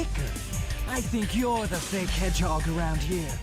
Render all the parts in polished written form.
Faker? I think you're the fake hedgehog around here.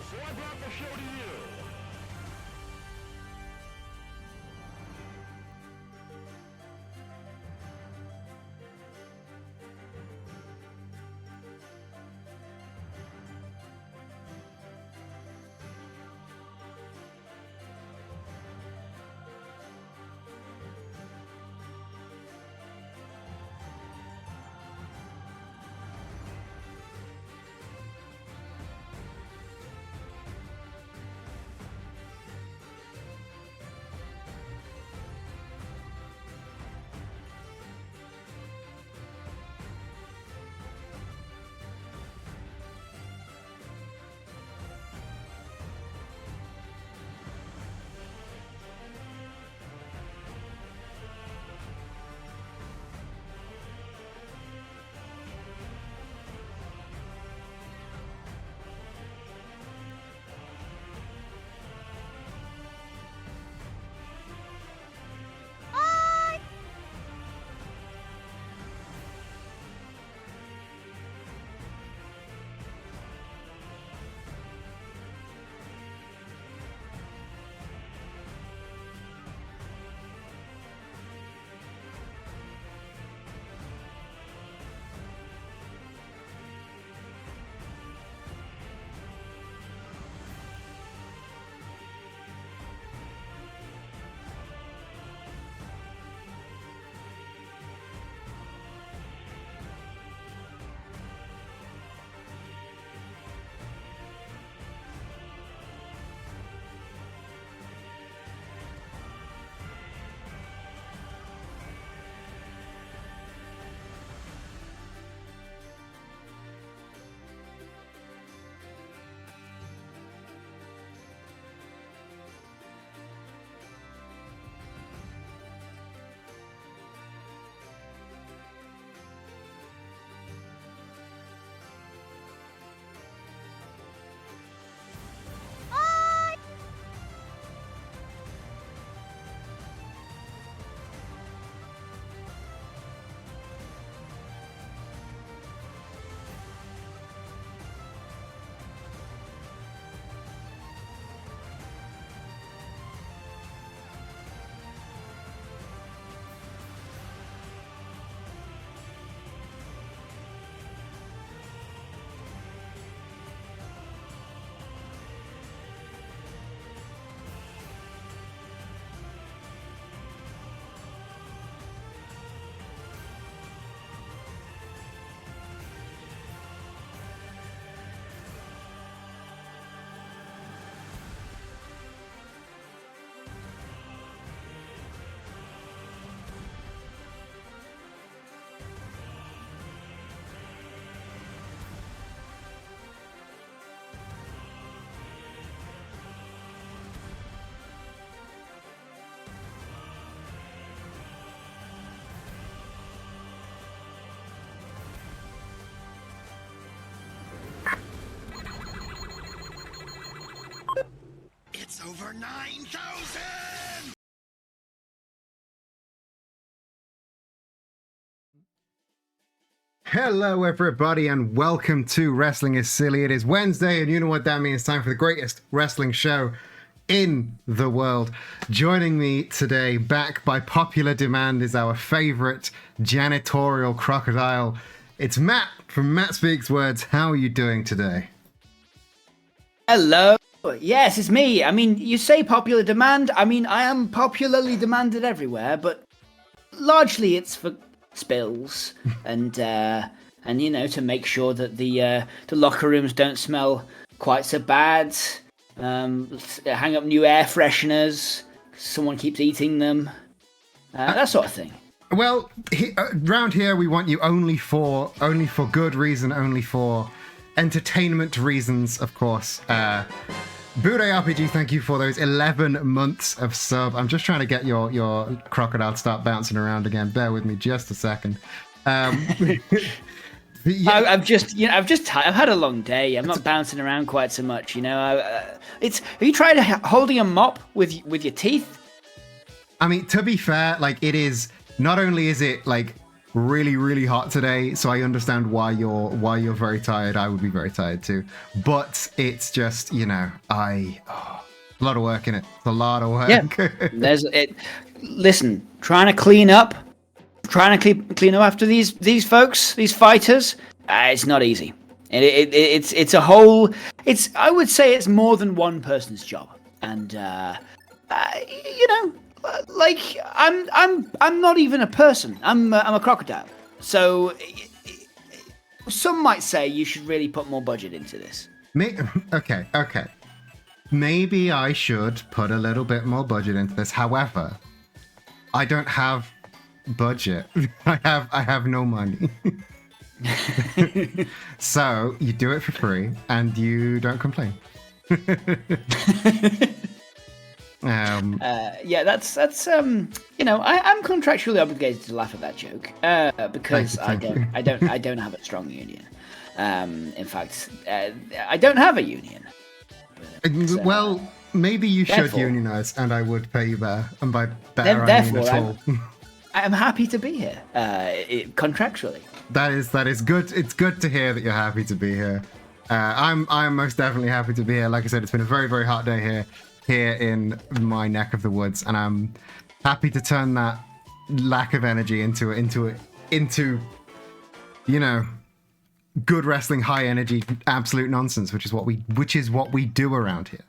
So I brought the show to you. It's over 9,000! Hello, everybody, and welcome to Wrestling is Silly. It is Wednesday, and you know what that means. Time for the greatest wrestling show in the world. Joining me today, back by popular demand, is our favorite janitorial crocodile. It's Matt from Matt Speaks Words. How are you doing today? Hello. Yes, it's me. I mean, you say popular demand. I mean, I am popularly demanded everywhere, but largely it's for spills, and to make sure that the locker rooms don't smell quite so bad. Hang up new air fresheners. Someone keeps eating them. That sort of thing. Well, round here we want you only for good reason, only for entertainment reasons, of course. Bude RPG, thank you for those 11 months of sub. I'm just trying to get your crocodile to start bouncing around again. Bear with me just a second. Yeah. I've had a long day. I'm not bouncing around quite so much, Have you tried holding a mop with your teeth? I mean, to be fair, like it is. Not only is it like really, really hot today, so I understand why you're very tired. I would be very tired too. But it's just, a lot of work in it. It's a lot of work. Yeah. Listen, trying to clean up after these folks, these fighters. It's not easy. It's a whole. I would say it's more than one person's job, and like I'm not even a person. I'm a crocodile. So some might say you should really put more budget into this. Okay. Maybe I should put a little bit more budget into this. However, I don't have budget. I have no money. So you do it for free and you don't complain. That's I'm contractually obligated to laugh at that joke because I don't have a strong union. In fact, I don't have a union. But, well, maybe you should unionize, and I would pay you better. And by better, I mean at all. I'm happy to be here contractually. That is good. It's good to hear that you're happy to be here. I'm most definitely happy to be here. Like I said, it's been a very, very hot day here in my neck of the woods, and I'm happy to turn that lack of energy into good wrestling, high energy, absolute nonsense, which is what we do around here.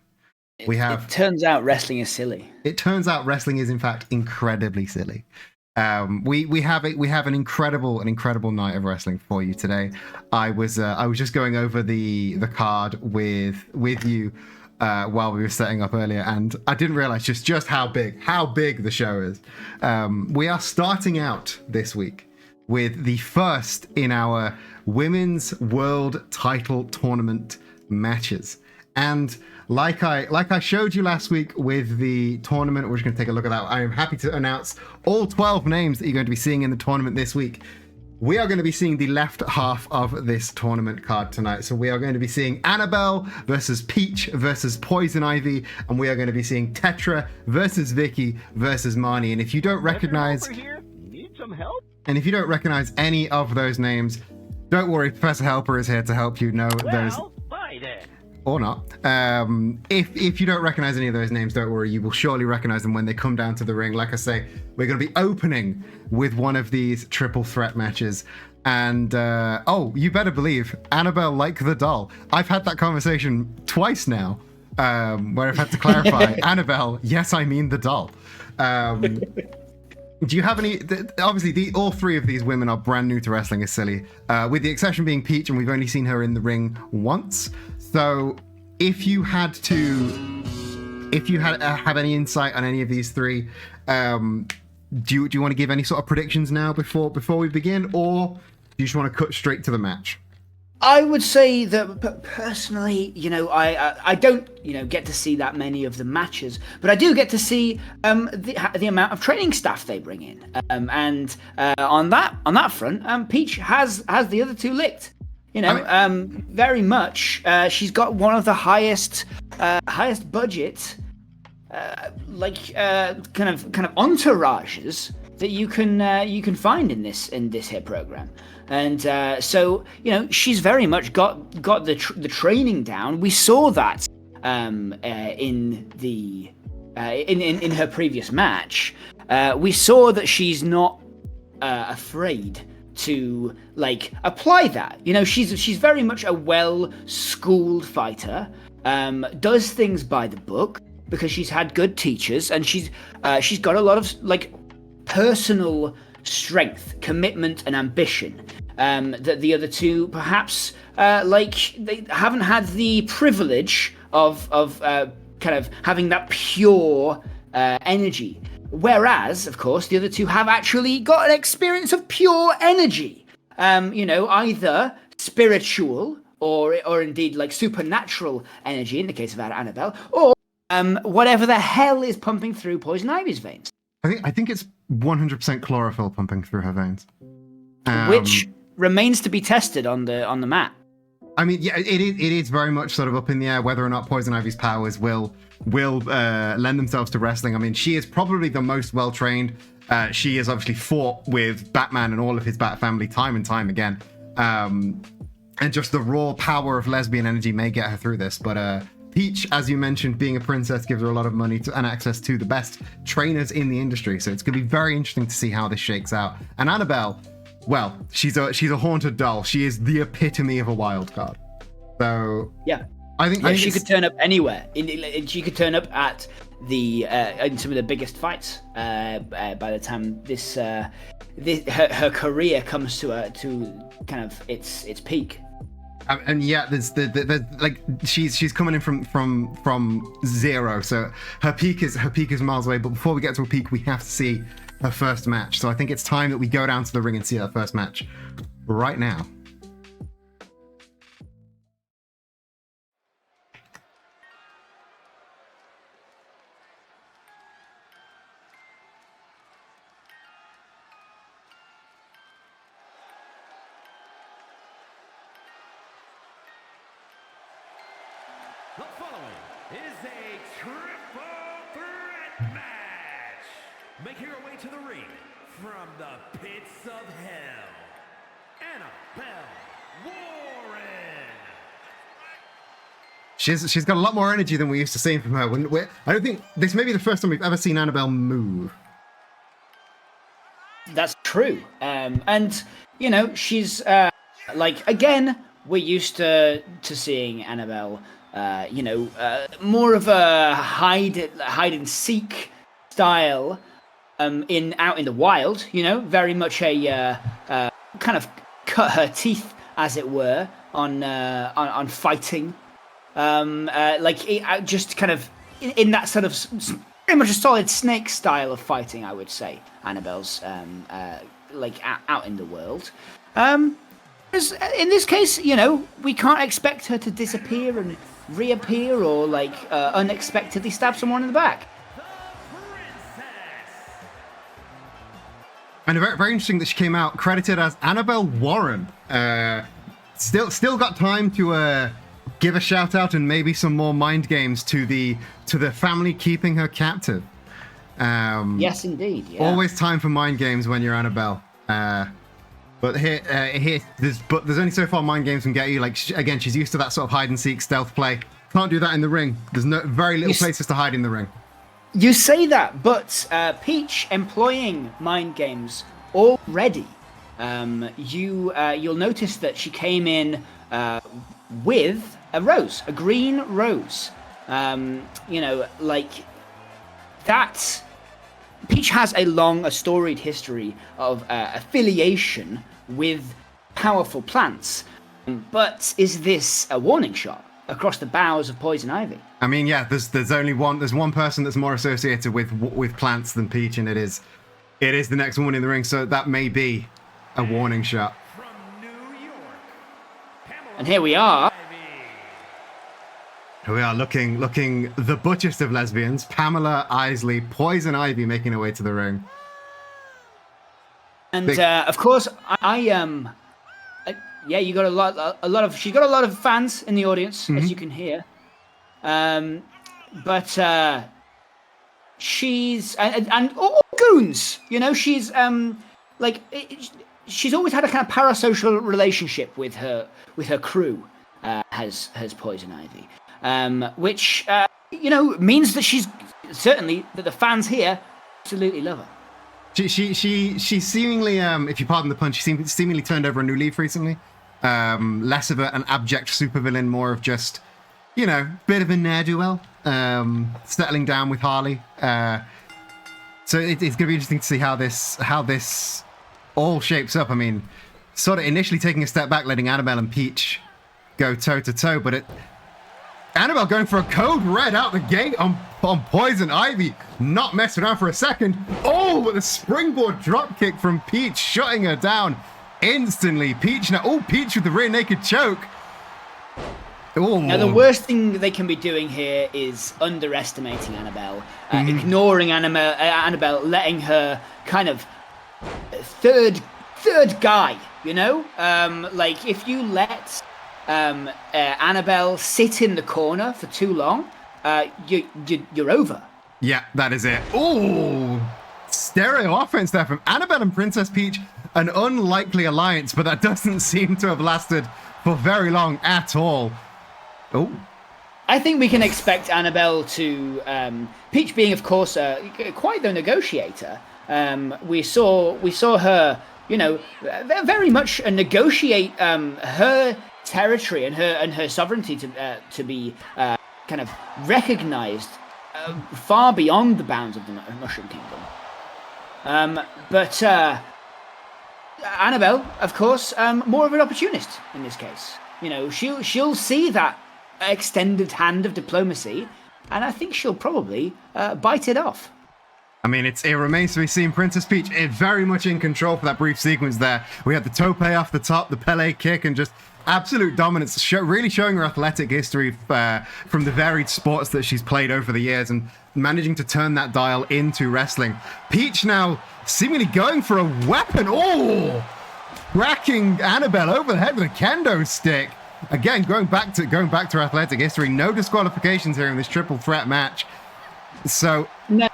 It turns out wrestling is silly. It turns out wrestling is in fact incredibly silly. We have an incredible night of wrestling for you today. I was just going over the card with you while we were setting up earlier, and I didn't realize just how big the show is. We are starting out this week with the first in our Women's World Title Tournament matches. And like I showed you last week with the tournament, we're just going to take a look at that. I am happy to announce all 12 names that you're going to be seeing in the tournament this week. We are going to be seeing the left half of this tournament card tonight. So we are going to be seeing Annabelle versus Peach versus Poison Ivy, and we are going to be seeing Tetra versus Vicky versus Marnie. And if you don't recognize Need some help? And if you don't recognize any of those names, don't worry, Professor Helper is here to help you know those. Bye then. Or not. If you don't recognize any of those names, don't worry, you will surely recognize them when they come down to the ring. Like I say, we're going to be opening with one of these triple threat matches. And, you better believe, Annabelle like the doll. I've had that conversation twice now, where I've had to clarify, Annabelle, yes, I mean the doll. Do you have any? Obviously, all three of these women are brand new to wrestling is silly, with the exception being Peach, and we've only seen her in the ring once. So, if you had have any insight on any of these three, do you want to give any sort of predictions now before we begin, or do you just want to cut straight to the match? I would say that personally, I don't, get to see that many of the matches, but I do get to see the amount of training staff they bring in, and on that front, Peach has the other two licked. Very much. She's got one of the highest budget, kind of entourages that you can find in this hit program. And so she's very much got the training down. We saw that in her previous match. We saw that she's not afraid to apply that. She's very much a well-schooled fighter. Does things by the book because she's had good teachers, and she's got a lot of personal strength, commitment, and ambition. That the other two perhaps they haven't had the privilege of kind of having that pure energy. Whereas, of course, the other two have actually got an experience of pure energy. Either spiritual or indeed like supernatural energy in the case of Annabelle, or whatever the hell is pumping through Poison Ivy's veins. I think it's 100% chlorophyll pumping through her veins, which remains to be tested on the map. I mean, yeah, it is very much sort of up in the air whether or not Poison Ivy's powers will lend themselves to wrestling. I mean, she is probably the most well trained. She has obviously fought with Batman and all of his Bat family time and time again, and just the raw power of lesbian energy may get her through this. But Peach, as you mentioned, being a princess gives her a lot of money and access to the best trainers in the industry. So it's going to be very interesting to see how this shakes out. And Annabelle, well, she's a haunted doll. She is the epitome of a wild card. So yeah, I think she could turn up anywhere. She could turn up at the in some of the biggest fights by the time her career comes to kind of its peak. And yeah, there's like she's coming in from zero, so her peak is miles away. But before we get to a peak, we have to see her first match. So I think it's time that we go down to the ring and see her first match right now. The following is a triple threat match. Making her way to the ring from the pits of hell, Annabelle Warren. She's got a lot more energy than we used to see from her. I don't think this may be the first time we've ever seen Annabelle move. That's true. And she's again, we're used to seeing Annabelle more of a hide and seek style out in the wild, very much a kind of cut her teeth, as it were, on fighting, just kind of in that sort of very much a solid Snake style of fighting, I would say. Annabelle's out in the world. In this case, we can't expect her to disappear and reappear or unexpectedly stab someone in the back. And very, very interesting that she came out credited as Annabelle Warren. Still got time to give a shout out and maybe some more mind games to the family keeping her captive. Yes, indeed. Yeah. Always time for mind games when you're Annabelle. But there's only so far mind games can get you. Again, she's used to that sort of hide and seek stealth play. Can't do that in the ring. There's very little places to hide in the ring. You say that, but Peach employing mind games already. You'll notice that she came in with a rose, a green rose. That. Peach has a storied history of affiliation with powerful plants. But is this a warning shot across the boughs of Poison Ivy? I mean, yeah, there's only one person that's more associated with plants than Peach, and it is the next woman in the ring, so that may be a warning shot. From New York, Pamela and here we are. Here we are looking the butchest of lesbians, Pamela Isley, Poison Ivy making her way to the ring. And of course, you got she's got a lot of fans in the audience, as you can hear. But she's and goons, she's she's always had a kind of parasocial relationship with her crew, has Poison Ivy. Which means that she's certainly that the fans here absolutely love her. She seemingly, if you pardon the pun, she seemingly turned over a new leaf recently. Less of an abject supervillain, more of just bit of a ne'er-do-well, settling down with Harley. So it's going to be interesting to see how this all shapes up. I mean, sort of initially taking a step back, letting Annabelle and Peach go toe-to-toe, but Annabelle going for a code red out the gate on Poison Ivy, not messing around for a second. Oh, but the springboard drop kick from Peach, shutting her down instantly. Peach now, Peach with the rear naked choke. Ooh. Now, the worst thing they can be doing here is underestimating Annabelle, ignoring Annabelle, letting her kind of third guy, you know? Like, if you let Annabelle sit in the corner for too long, you're over. Yeah, that is it. Ooh, stereo offense there from Annabelle and Princess Peach. An unlikely alliance, but that doesn't seem to have lasted for very long at all. Oh, I think we can expect Annabelle to, Peach being, of course, quite the negotiator. We saw her, you know, very much negotiate her territory and her sovereignty to be kind of recognized far beyond the bounds of the Mushroom Kingdom. But Annabelle, of course, more of an opportunist in this case. You know, she'll see that extended hand of diplomacy, and I think she'll probably bite it off. I mean, it remains to be seen. Princess Peach is very much in control for that brief sequence there. We had the tope off the top, the Pele kick, and just absolute dominance, really showing her athletic history from the varied sports that she's played over the years and managing to turn that dial into wrestling. Peach now seemingly going for a weapon. Oh, cracking Annabelle over the head with a kendo stick. Again, going back to her athletic history. No disqualifications here in this triple threat match. So no,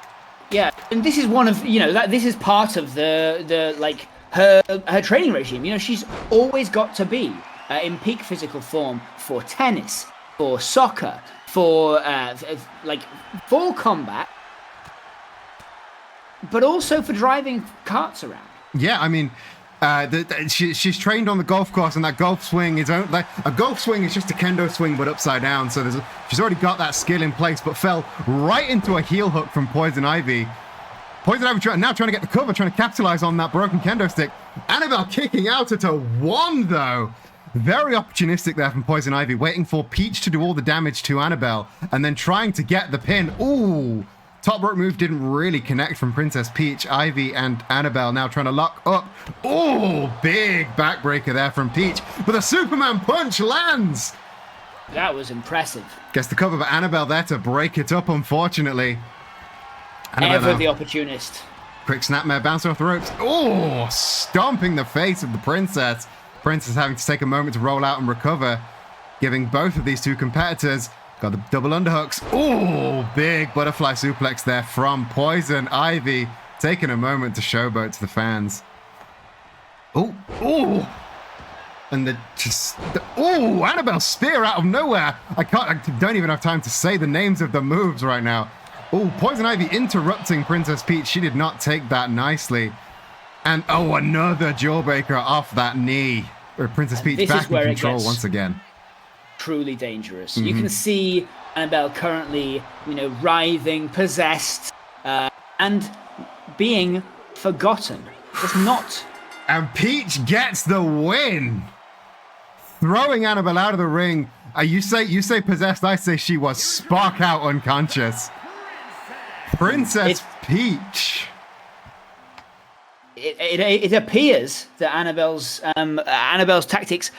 yeah, and this is one of, you know, this is part of the like her training regime. You know, she's always got to be in peak physical form for tennis, for soccer, for full combat, but also for driving carts around. Yeah, I mean, she's trained on the golf course, and that golf swing is like a golf swing is just a kendo swing but upside down. So she's already got that skill in place, but fell right into a heel hook from Poison Ivy. Poison Ivy now trying to get the cover, trying to capitalize on that broken kendo stick. Annabelle kicking out at a 1 though. Very opportunistic there from Poison Ivy, waiting for Peach to do all the damage to Annabelle and then trying to get the pin. Ooh, top rope move didn't really connect from Princess Peach. Ivy and Annabelle now trying to lock up. Oh, big backbreaker there from Peach, but the Superman punch lands. That was impressive. Gets the cover, but Annabelle there to break it up, unfortunately. Ever the opportunist. Quick snapmare, bouncing off the ropes. Oh, stomping the face of the princess. Princess having to take a moment to roll out and recover, giving both of these two competitors got the double underhooks. Oh, big butterfly suplex there from Poison Ivy, taking a moment to showboat to the fans. Oh, and Annabelle spear out of nowhere. I don't even have time to say the names of the moves right now. Oh, Poison Ivy interrupting Princess Peach. She did not take that nicely. And another jawbreaker off that knee. Princess Peach back in control once again. Truly dangerous. You can see Annabelle currently, you know, writhing, possessed, and being forgotten. It's not. And Peach gets the win, throwing Annabelle out of the ring. You say possessed. I say she was spark out unconscious. Princess Peach. It appears that Annabelle's tactics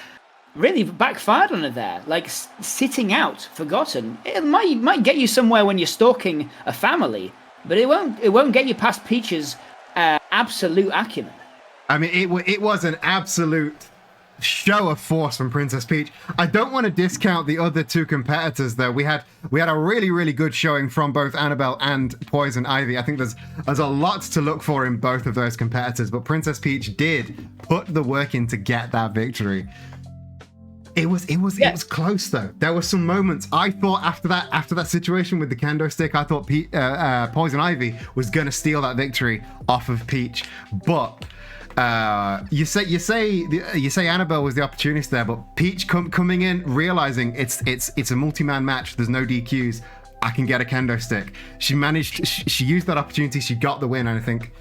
really backfired on her there. Like sitting out, forgotten. It might get you somewhere when you're stalking a family, but it won't get you past Peach's absolute acumen. I mean, it was an absolute show of force from Princess Peach. I don't want to discount the other two competitors though. We had a really, really good showing from both Annabelle and Poison Ivy. I think there's a lot to look for in both of those competitors, but Princess Peach did put the work in to get that victory. It was close though. There were some moments I thought after that situation with the kendo stick, I thought Poison Ivy was gonna steal that victory off of Peach, but you say Annabelle was the opportunist there, but Peach coming in, realizing it's a multi-man match. There's no DQs. I can get a kendo stick. She used that opportunity. She got the win, and I think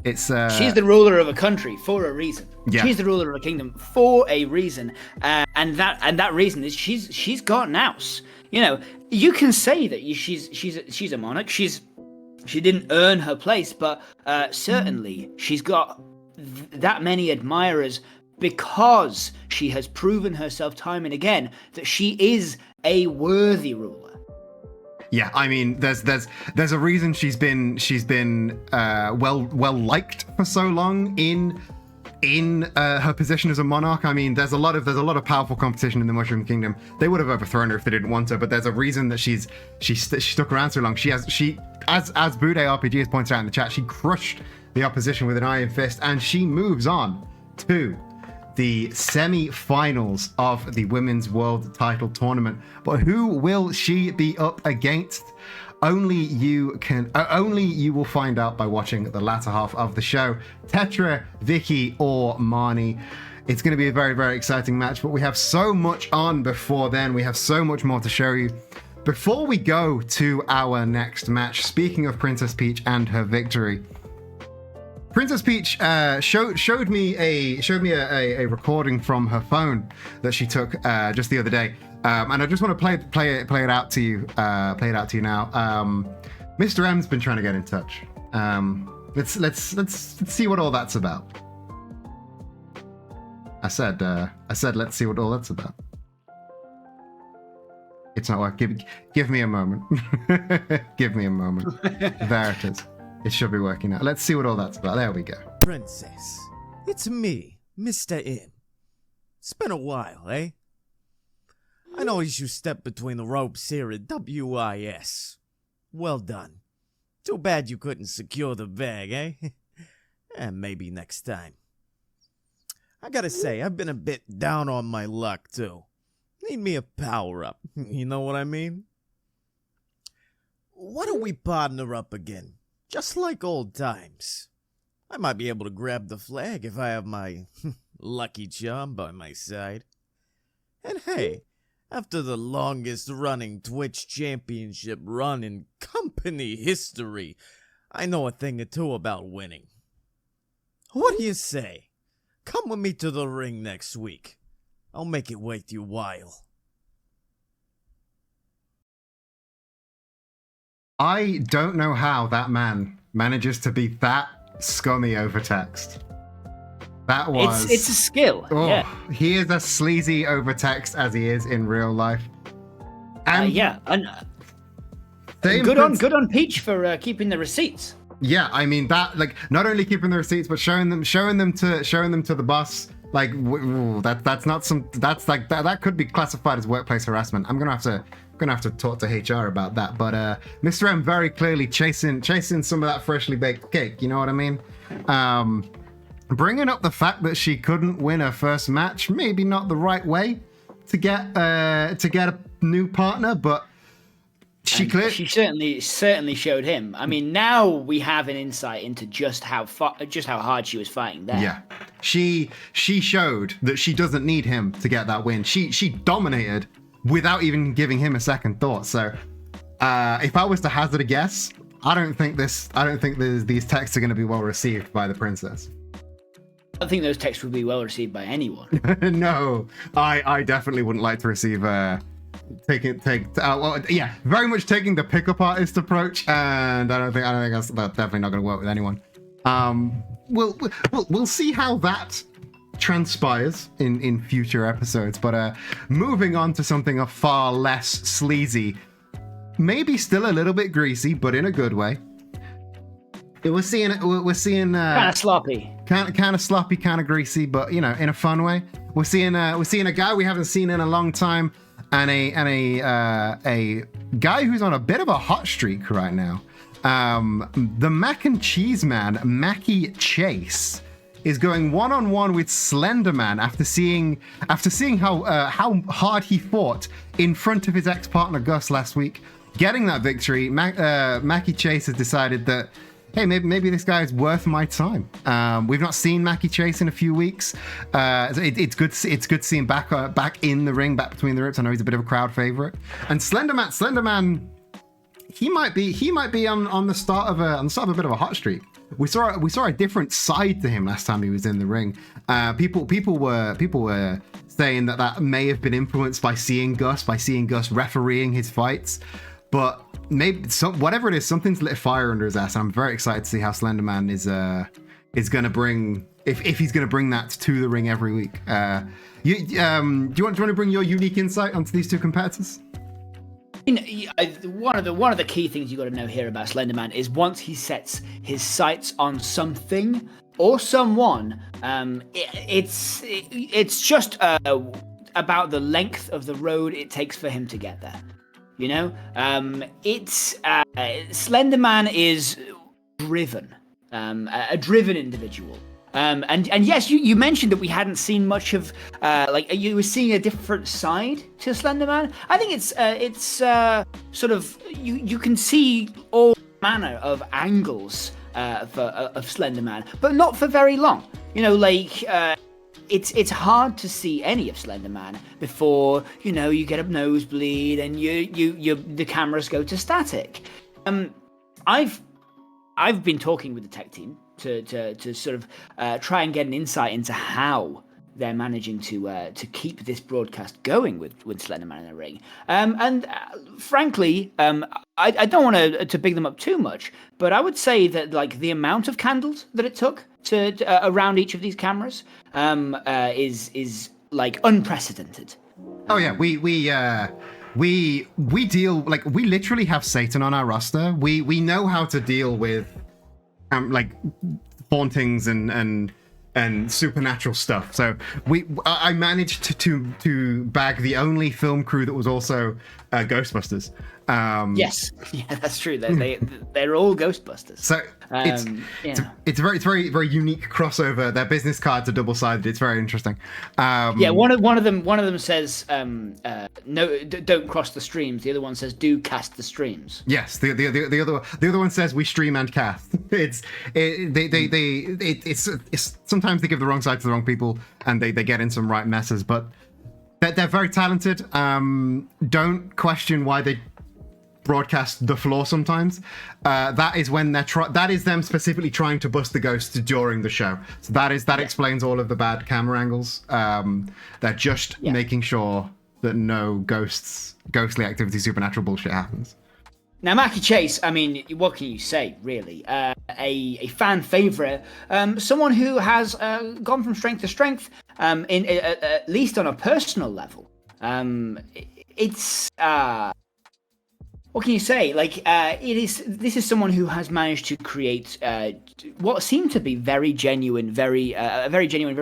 It's she's the ruler of a country for a reason. Yeah. She's the ruler of a kingdom for a reason, and that reason is she's got nous. You know, you can say that she's a monarch. She didn't earn her place, but certainly she's got that many admirers because she has proven herself time and again that she is a worthy ruler. Yeah, I mean, there's a reason she's been well liked for so long in her position as a monarch. I mean, there's a lot of powerful competition in the Mushroom Kingdom. They would have overthrown her if they didn't want her, but there's a reason that she stuck around so long. She as Bude RPG has pointed out in the chat, she crushed the opposition with an iron fist, and she moves on to the semi-finals of the Women's World Title Tournament. But who will she be up against? Only you will find out by watching the latter half of the show. Tetra, Vicky, or Marnie. It's going to be a very, very exciting match, but we have so much on before then. We have so much more to show you. Before we go to our next match, speaking of Princess Peach and her victory, Princess Peach showed me a recording from her phone that she took just the other day, and I just want to play it out to you. Play it out to you now. Mr. M's been trying to get in touch. Let's see what all that's about. I said let's see what all that's about. It's not working. Give me a moment. Give me a moment. There it is. It should be working now. Let's see what all that's about. There we go. Princess, it's me, Mr. M. It's been a while, eh? I noticed you stepped between the ropes here at WIS. Well done. Too bad you couldn't secure the bag, eh? And maybe next time. I gotta say, I've been a bit down on my luck, too. Need me a power-up, you know what I mean? Why don't we partner up again? Just like old times. I might be able to grab the flag if I have my lucky charm by my side. And hey, after the longest running Twitch championship run in company history, I know a thing or two about winning. What do you say? Come with me to the ring next week. I'll make it worth your while. I don't know how that man manages to be that scummy over text. That was... It's a skill. Oh, yeah. He is as sleazy over text as he is in real life. And Yeah. And same good on Peach for keeping the receipts. Yeah, I mean that, like, not only keeping the receipts, but showing them to the boss. Like, that's not some. That's like that could be classified as workplace harassment. I'm gonna have to talk to HR about that. But Mr. M very clearly chasing some of that freshly baked cake. You know what I mean? Bringing up the fact that she couldn't win her first match, maybe not the right way to get a new partner, but she certainly showed him. I mean, now we have an insight into just how hard she was fighting there. Yeah, she showed that she doesn't need him to get that win. She dominated without even giving him a second thought. So, if I was to hazard a guess, I don't think these texts are going to be well received by the princess. I think those texts would be well received by anyone. No, I definitely wouldn't like to receive very much taking the pickup artist approach, and I don't think that's definitely not going to work with anyone. We'll see how that transpires in future episodes. But moving on to something far less sleazy, maybe still a little bit greasy, but in a good way. We're seeing kind of sloppy, kind of sloppy, kind of greasy, but in a fun way. We're seeing a guy we haven't seen in a long time. And a guy who's on a bit of a hot streak right now. The mac and cheese man, Mackie Chase, is going one-on-one with Slenderman after seeing how hard he fought in front of his ex-partner Gus last week. Getting that victory, Mackie Chase has decided that, hey, maybe this guy is worth my time. We've not seen Mackie Chase in a few weeks. It's good to see him back in the ring, back between the ropes. I know he's a bit of a crowd favorite. And Slenderman, he might be on the start of a bit of a hot streak. we saw a different side to him last time he was in the ring. People were saying that may have been influenced by seeing Gus refereeing his fights, but maybe whatever it is, something's lit a fire under his ass. I'm very excited to see how Slenderman is going to bring, if he's going to bring that to the ring every week. Do you want to bring your unique insight onto these two competitors? One of the key things you got to know here about Slenderman is once he sets his sights on something or someone, it's just about the length of the road it takes for him to get there. You know, Slenderman is driven, a driven individual. And yes, you mentioned that we hadn't seen much of, you were seeing a different side to Slenderman. I think it's sort of, you can see all manner of angles of Slenderman, but not for very long. You know, it's hard to see any of Slenderman before, you know, you get a nosebleed and the cameras go to static. I've been talking with the tech team to sort of try and get an insight into how they're managing to keep this broadcast going with Slenderman in the ring. Frankly, I don't want to big them up too much, but I would say that like the amount of candles that it took to around each of these cameras is like unprecedented. Oh yeah, we deal, like, we literally have Satan on our roster. We know how to deal with like hauntings and supernatural stuff. So I managed to bag the only film crew that was also Ghostbusters. Yes, yeah, that's true. They're all Ghostbusters. So it's a very very unique crossover. Their business cards are double-sided. It's very interesting. One of them says no, don't cross the streams. The other one says do cast the streams. Yes, the other one says we stream and cast. It's sometimes they give the wrong side to the wrong people and they get in some right messes, but they're very talented. Don't question why they broadcast the floor sometimes. That is when that is them specifically trying to bust the ghosts during the show. So that explains all of the bad camera angles. They're just making sure that no ghostly activity, supernatural bullshit happens. Now, Mackie Chase, I mean, what can you say, really? A fan favorite, someone who has gone from strength to strength, at least on a personal level. What can you say? Like, this is someone who has managed to create what seemed to be very genuine, very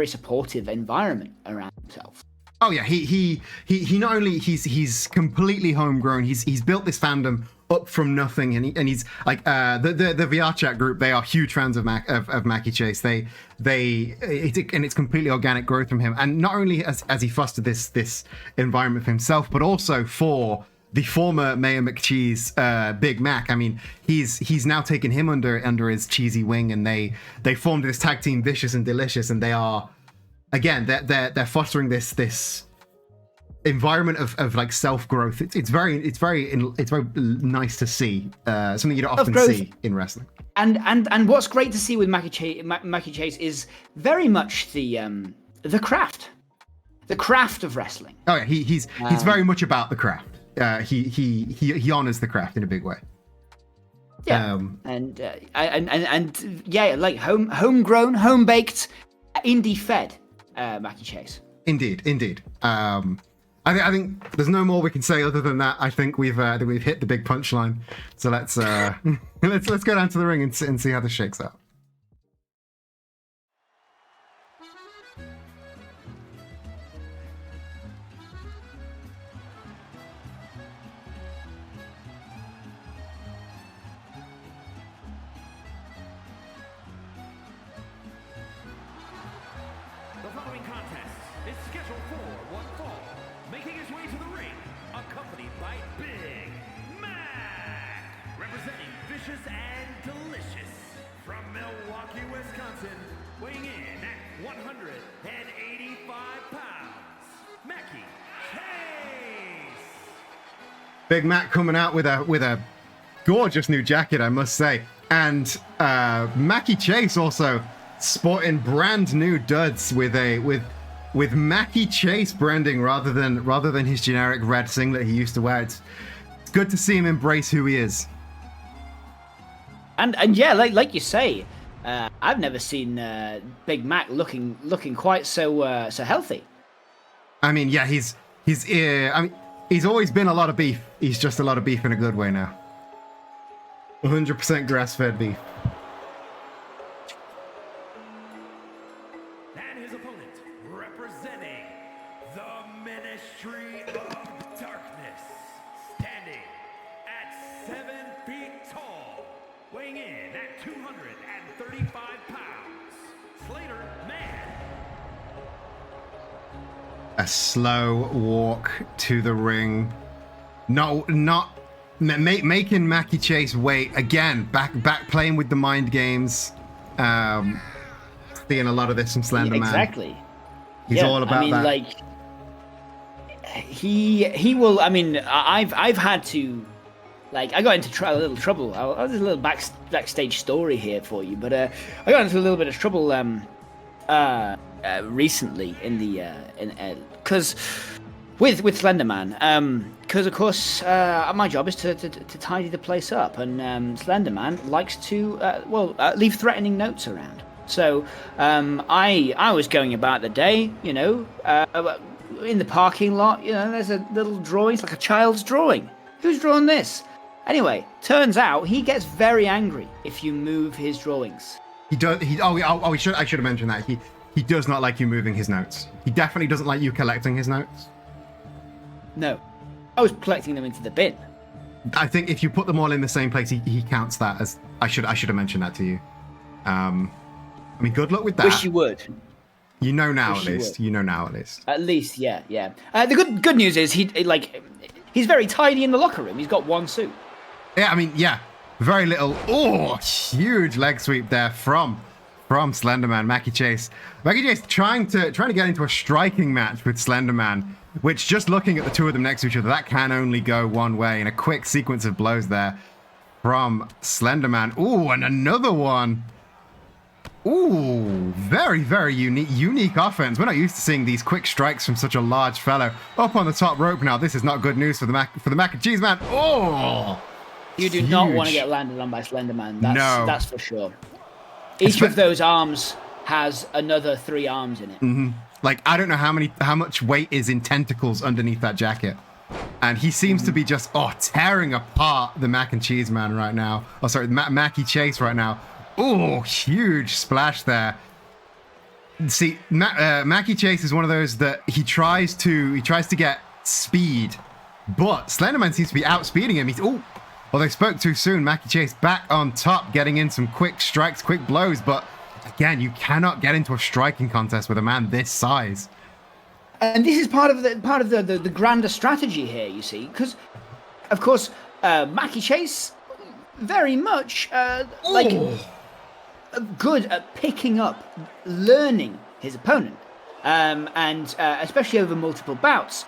supportive environment around himself. Oh yeah, he not only he's completely homegrown. He's built this fandom up from nothing, and he's like the VR chat group. They are huge fans of Mackie Chase. It's completely organic growth from him. And not only has he fostered this environment for himself, but also for the former Mayor McCheese, Big Mac. I mean, he's now taken him under his cheesy wing, and they formed this tag team, Vicious and Delicious, and they are, again, they're fostering this environment of like self-growth. It's very nice to see, something you don't often see in wrestling. And what's great to see with Mackie Chase is very much the craft of wrestling. Oh yeah, he's very much about the craft. He honors the craft in a big way. Yeah, and like homegrown, home baked, indie fed, Mackie Chase. Indeed. I think there's no more we can say other than that. I think we've hit the big punchline. So let's let's go down to the ring and see how this shakes out. The following contest is scheduled for one fall. Making his way to the ring, accompanied by Big Mac. Representing Vicious and Delicious. From Milwaukee, Wisconsin, weighing in at 185 pounds, Mackie Chase. Big Mac coming out with a gorgeous new jacket, I must say. And Mackie Chase also sporting brand new duds with Mackie Chase branding rather than his generic red singlet he used to wear. It's good to see him embrace who he is. And yeah, like you say, I've never seen Big Mac looking quite so healthy. I mean, yeah, he's always been a lot of beef. He's just a lot of beef in a good way now. 100% grass-fed beef. And his opponent, representing the Ministry of Darkness, standing at 7 feet tall, weighing in at 235 pounds, Slater Man. A slow walk to the ring. Making Mackie Chase wait again. Back playing with the mind games. Seeing a lot of this from Slender Man. Exactly. He's all about that. Like he will. I mean, I've had to. Like, I got into a little trouble. There's a little backstage story here for you, but I got into a little bit of trouble recently because with Slender Man, because of course my job is to tidy the place up, and Slender Man likes to leave threatening notes around. So I was going about the day, in the parking lot. There's a little drawing. It's like a child's drawing. Who's drawn this? Anyway, turns out he gets very angry if you move his drawings. He does. I should have mentioned that. He does not like you moving his notes. He definitely doesn't like you collecting his notes. No, I was collecting them into the bin. I think if you put them all in the same place, he counts that as. I should have mentioned that to you. I mean, good luck with that. Wish you would. You know now at least. You know now at least. At least, yeah. The good news is he's very tidy in the locker room. He's got one suit. Yeah, I mean, yeah, very little. Oh, huge leg sweep there from Slenderman, Mackie Chase. Mackie Chase trying to get into a striking match with Slenderman, which just looking at the two of them next to each other, that can only go one way. In a quick sequence of blows there from Slenderman. Ooh, and another one. Ooh, very, very unique offense. We're not used to seeing these quick strikes from such a large fellow. Up on the top rope now. This is not good news for the Mac and Cheese Man. Oh! You do not want to get landed on by Slenderman. That's for sure. Each of those arms has another 3 arms in it. Mm-hmm. Like, I don't know how much weight is in tentacles underneath that jacket. And he seems to be just, tearing apart the Mac and Cheese Man right now. Oh, sorry, Mackie Chase right now. Oh, huge splash there. See, Mackie Chase is one of those that he tries to get speed, but Slenderman seems to be outspeeding him. They spoke too soon. Mackie Chase back on top, getting in some quick strikes, quick blows, but again, you cannot get into a striking contest with a man this size. And this is part of the grander strategy here, you see, because, of course, Mackie Chase very much good at picking up, learning his opponent, and especially over multiple bouts.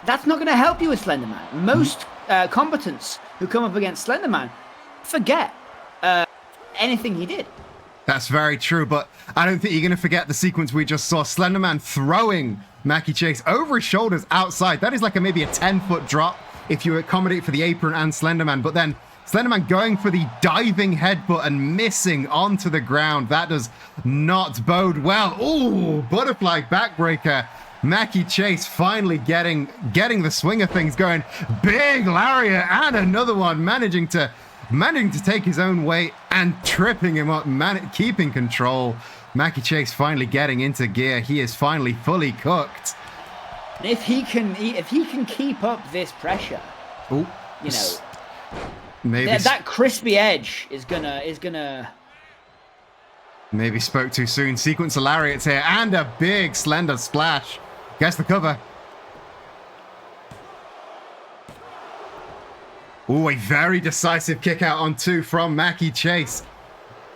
That's not going to help you with Slenderman. Most combatants who come up against Slenderman forget anything he did. That's very true, but I don't think you're going to forget the sequence we just saw. Slenderman throwing Mackie Chase over his shoulders outside. That is like maybe a 10-foot drop if you accommodate for the apron and Slenderman, but then Slenderman going for the diving headbutt and missing onto the ground. That does not bode well. Ooh, butterfly backbreaker. Mackie Chase finally getting the swing of things going. Big lariat and another one, managing to take his own weight and tripping him up, keeping control. Mackie Chase finally getting into gear. He is finally fully cooked. If he can keep up this pressure, maybe that crispy edge is gonna. Maybe spoke too soon. Sequence of lariats here and a big slender splash. Guess the cover. Ooh, a very decisive kick out on 2 from Mackie Chase.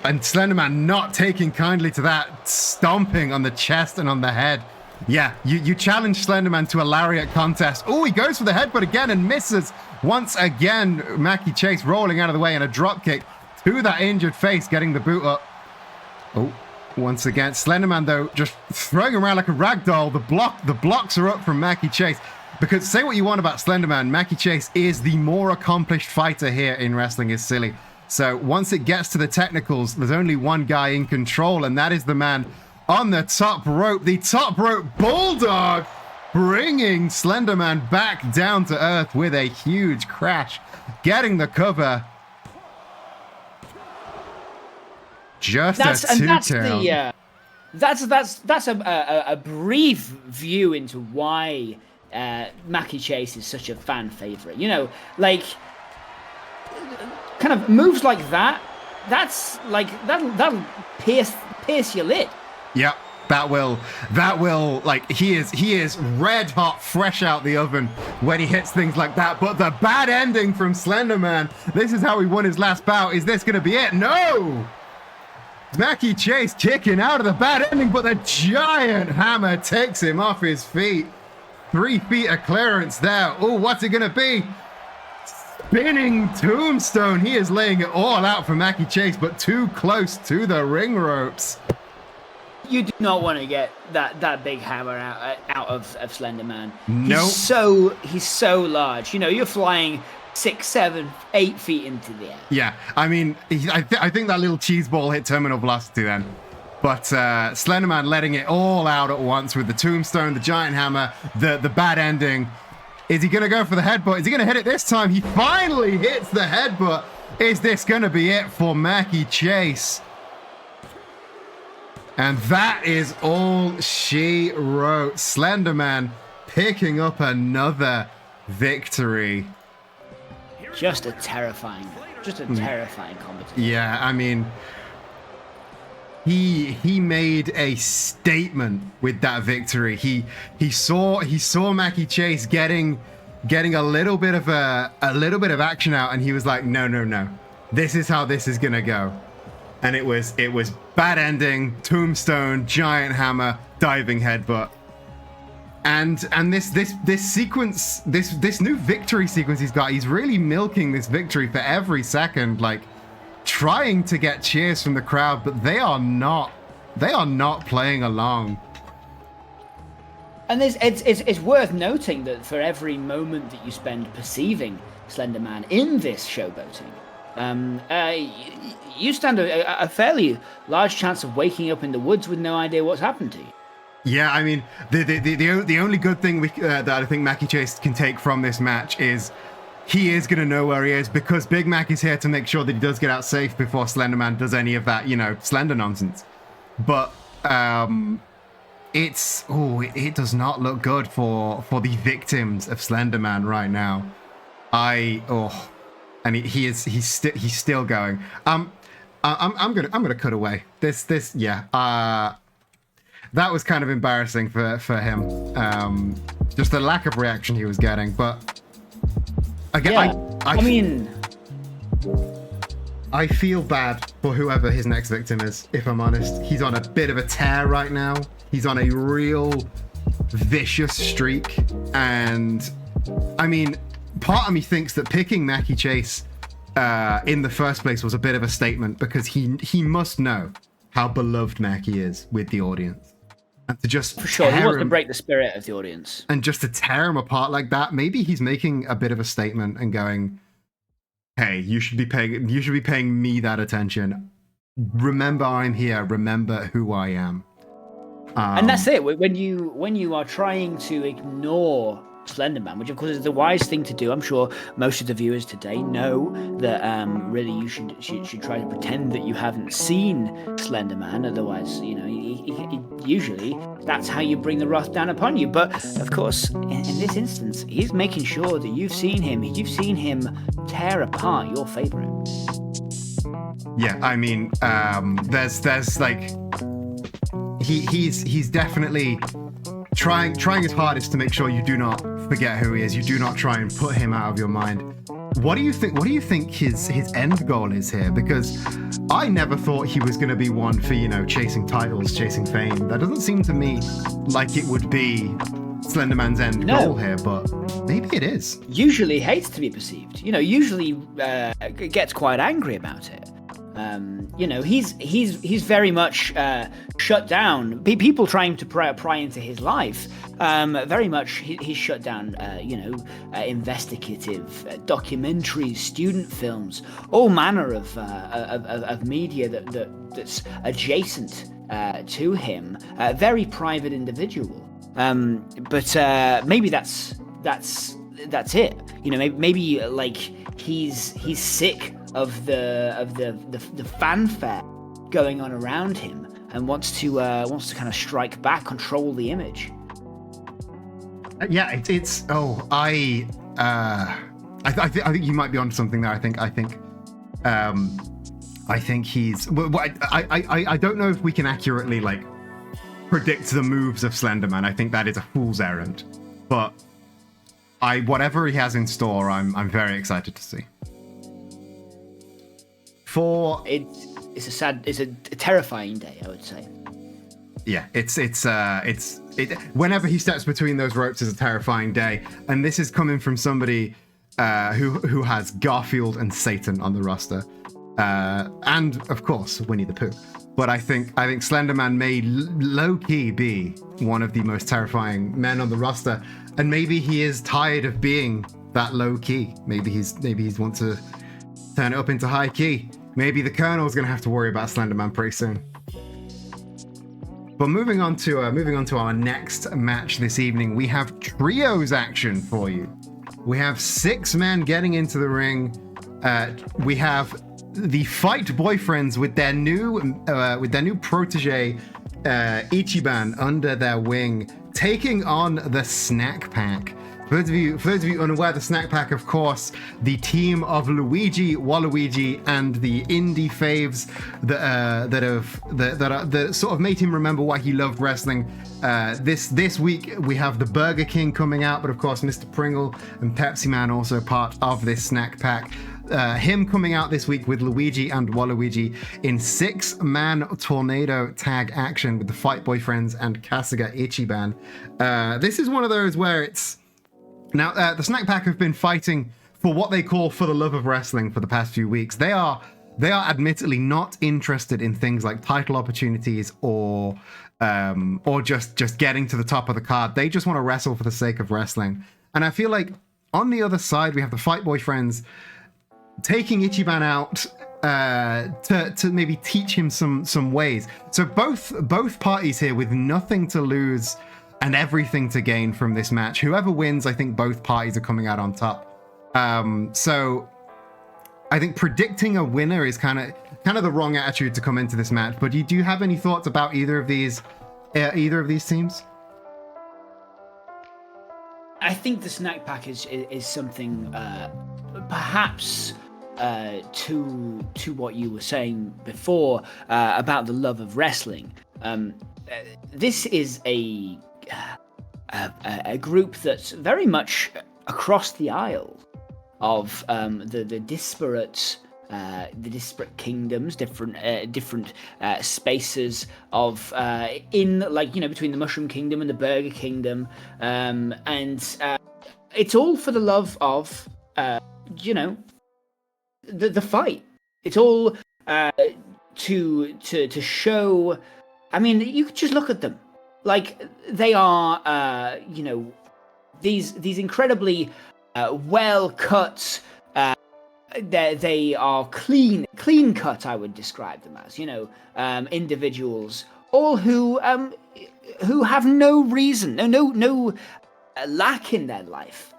And Slenderman not taking kindly to that, stomping on the chest and on the head. Yeah, you challenge Slenderman to a lariat contest. Oh, he goes for the headbutt again and misses. Once again, Mackie Chase rolling out of the way and a drop kick to that injured face, getting the boot up. Oh, once again, Slenderman though, just throwing around like a rag doll. The blocks are up from Mackie Chase. Because say what you want about Slenderman, Mackie Chase is the more accomplished fighter here in Wrestling is Silly. So once it gets to the technicals, there's only one guy in control, and that is the man on the top rope. The top rope bulldog, bringing Slenderman back down to earth with a huge crash, getting the cover. Just That's a that's a brief view into why Mackie Chase is such a fan favorite. You know, like kind of moves like that. That's like that'll pierce your lid. Yep, that will like he is red hot, fresh out the oven when he hits things like that. But the bad ending from Slenderman. This is how he won his last bout. Is this gonna be it? No! Mackie Chase kicking out of the bad ending, but the giant hammer takes him off his feet. 3 feet of clearance there. Oh, what's it gonna be? Spinning tombstone. He is laying it all out for Mackie Chase, but too close to the ring ropes. You do not want to get that big hammer out of Slenderman. No. He's so large. You know, you're flying 6, 7, 8 feet into the air. Yeah, I mean, I think that little cheese ball hit terminal velocity then. But Slenderman letting it all out at once with the tombstone, the giant hammer, the bad ending. Is he going to go for the headbutt? Is he going to hit it this time? He finally hits the headbutt. Is this going to be it for Mackie Chase? And that is all she wrote. Slenderman picking up another victory. Just a terrifying competition. Yeah, I mean, he made a statement with that victory. He saw Mackie Chase getting a little bit of action out, and he was like, no, this is how this is gonna go. And it was bad ending, tombstone, giant hammer, diving headbutt. And this sequence, this new victory sequence he's got, he's really milking this victory for every second, like trying to get cheers from the crowd, but they are not playing along. And it's worth noting that for every moment that you spend perceiving Slenderman in this showboating, you stand a fairly large chance of waking up in the woods with no idea what's happened to you. Yeah, I mean, the only good thing that I think Mackie Chase can take from this match is he is going to know where he is, because Big Mac is here to make sure that he does get out safe before Slenderman does any of that, Slender nonsense. But it does not look good for the victims of Slenderman right now. And he's still going. I'm gonna cut away. That was kind of embarrassing for him. Just the lack of reaction he was getting. But again, I feel bad for whoever his next victim is, if I'm honest. He's on a bit of a tear right now. He's on a real vicious streak. And I mean, part of me thinks that picking Mackie Chase in the first place was a bit of a statement, because he must know how beloved Mackie is with the audience. And to just for sure, he wants to break the spirit of the audience. And just to tear him apart like that, maybe he's making a bit of a statement and going, hey, you should be paying me that attention. Remember I'm here. Remember who I am. And that's it. When you are trying to ignore Slenderman, which of course is the wise thing to do. I'm sure most of the viewers today know that really you should try to pretend that you haven't seen Slenderman. Otherwise, usually that's how you bring the wrath down upon you. But of course, in this instance, he's making sure that you've seen him tear apart your favorite. Yeah, I mean, there's like he's definitely trying his hardest to make sure you do not forget who he is. You do not try and put him out of your mind. What do you think his end goal is here? Because I never thought he was going to be one for, chasing titles, chasing fame. That doesn't seem to me like it would be Slenderman's end goal here, but maybe it is. Usually hates to be perceived. Usually gets quite angry about it. He's very much shut down. People trying to pry into his life. Very much he's shut down. Investigative documentaries, student films, all manner of media that's adjacent to him. Very private individual. But maybe that's it. Maybe like he's sick of the fanfare going on around him and wants to kind of strike back, control the image. Yeah, I think you might be onto something there. I think he's. I don't know if we can accurately like predict the moves of Slenderman. I think that is a fool's errand, but whatever he has in store, I'm very excited to see. It's a terrifying day, I would say. Yeah, it's whenever he steps between those ropes is a terrifying day, and this is coming from somebody who has Garfield and Satan on the roster, and of course Winnie the Pooh. But I think Slenderman may low key be one of the most terrifying men on the roster, and maybe he is tired of being that low key. Maybe he's want to turn it up into high key. Maybe the Colonel's gonna have to worry about Slenderman pretty soon. But moving on to our next match this evening, we have trios action for you. We have 6 men getting into the ring. We have the Fight Boyfriends with their new protege Ichiban under their wing, taking on the Snack Pack. For those of you unaware, the Snack Pack, of course, the team of Luigi, Waluigi, and the indie faves that sort of made him remember why he loved wrestling. This week we have the Burger King coming out, but of course Mr. Pringle and Pepsi Man also part of this Snack Pack. Him coming out this week with Luigi and Waluigi in 6-man tornado tag action with the Fight Boyfriends and Kasuga Ichiban. This is one of those where it's now the Snack Pack have been fighting for what they call for the love of wrestling for the past few weeks. They are admittedly not interested in things like title opportunities or just getting to the top of the card. They just want to wrestle for the sake of wrestling. And I feel like on the other side we have the Fight Boyfriends taking Ichiban out to maybe teach him some ways. So both parties here with nothing to lose and everything to gain from this match. Whoever wins, I think both parties are coming out on top. So I think predicting a winner is kind of the wrong attitude to come into this match. But do you have any thoughts about either of these teams? I think the Snack Pack is something perhaps to what you were saying before about the love of wrestling. This is a group that's very much across the aisle of the disparate kingdoms, different spaces of in between the Mushroom Kingdom and the Burger Kingdom, and it's all for the love of the fight. It's all to show. I mean, you could just look at them. Like, they are, these incredibly well cut. They are clean cut. I would describe them as, individuals, all who have no reason, no lack in their life.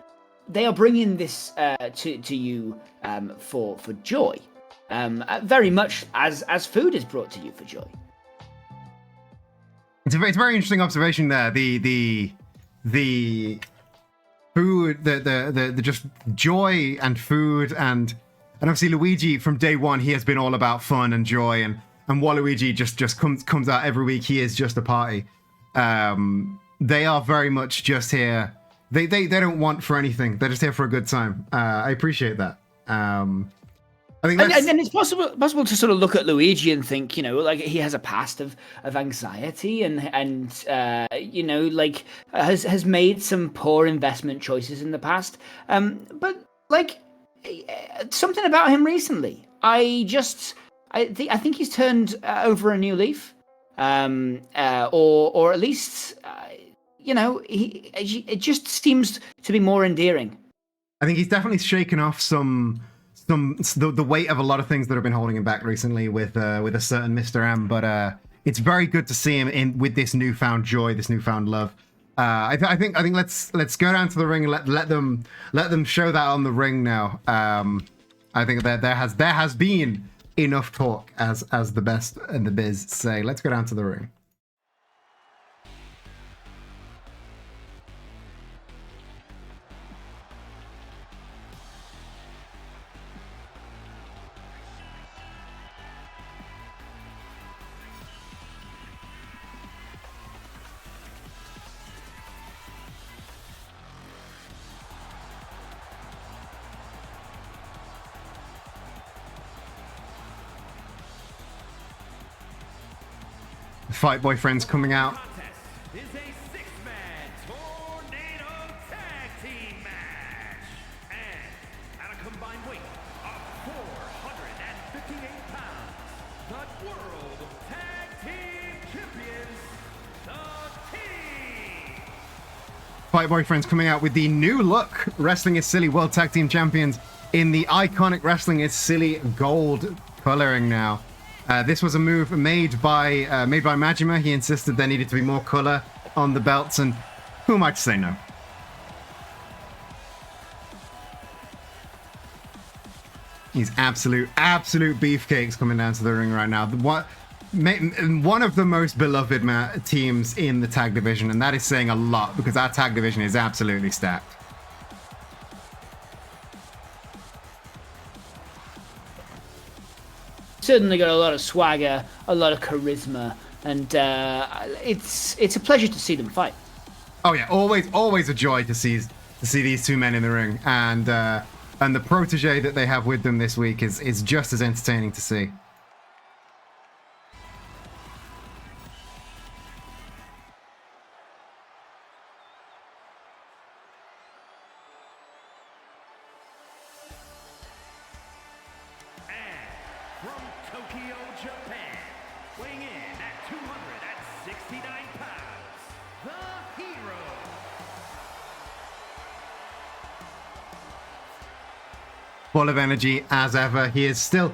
They are bringing this to you for joy, very much as food is brought to you for joy. It's a very interesting observation there. The food, the just joy and food, and obviously Luigi from day one, he has been all about fun and joy, and Waluigi just comes out every week. He is just a party. They are very much just here. They don't want for anything. They're just here for a good time. I appreciate that. I think and it's possible to sort of look at Luigi and think, like he has a past of anxiety and has made some poor investment choices in the past. But like something about him recently, I just I think he's turned over a new leaf, or at least it just seems to be more endearing. I think he's definitely shaken off the weight of a lot of things that have been holding him back recently with a certain Mr. M. But it's very good to see him with this newfound joy, this newfound love. I think let's go down to the ring and let them show that on the ring now. I think that there has been enough talk, as the best in the biz say. Let's go down to the ring. Fight Boyfriends coming out. Contest is a six-man tornado tag team match. And at a combined weight of 458 pounds, the World Tag Team Champions, the Team. Fight Boyfriends coming out with the new look Wrestling is Silly World Tag Team Champions in the iconic Wrestling is Silly gold coloring now. This was a move made by Majima. He insisted there needed to be more color on the belts, and who am I to say no? He's absolute beefcakes coming down to the ring right now. One of the most beloved teams in the tag division, and that is saying a lot because our tag division is absolutely stacked. Certainly got a lot of swagger, a lot of charisma, and it's a pleasure to see them fight. Oh yeah, always a joy to see these two men in the ring, and the protege that they have with them this week is just as entertaining to see. From Tokyo, Japan, weighing in at 269 pounds, the Hero. Full of energy as ever. He is still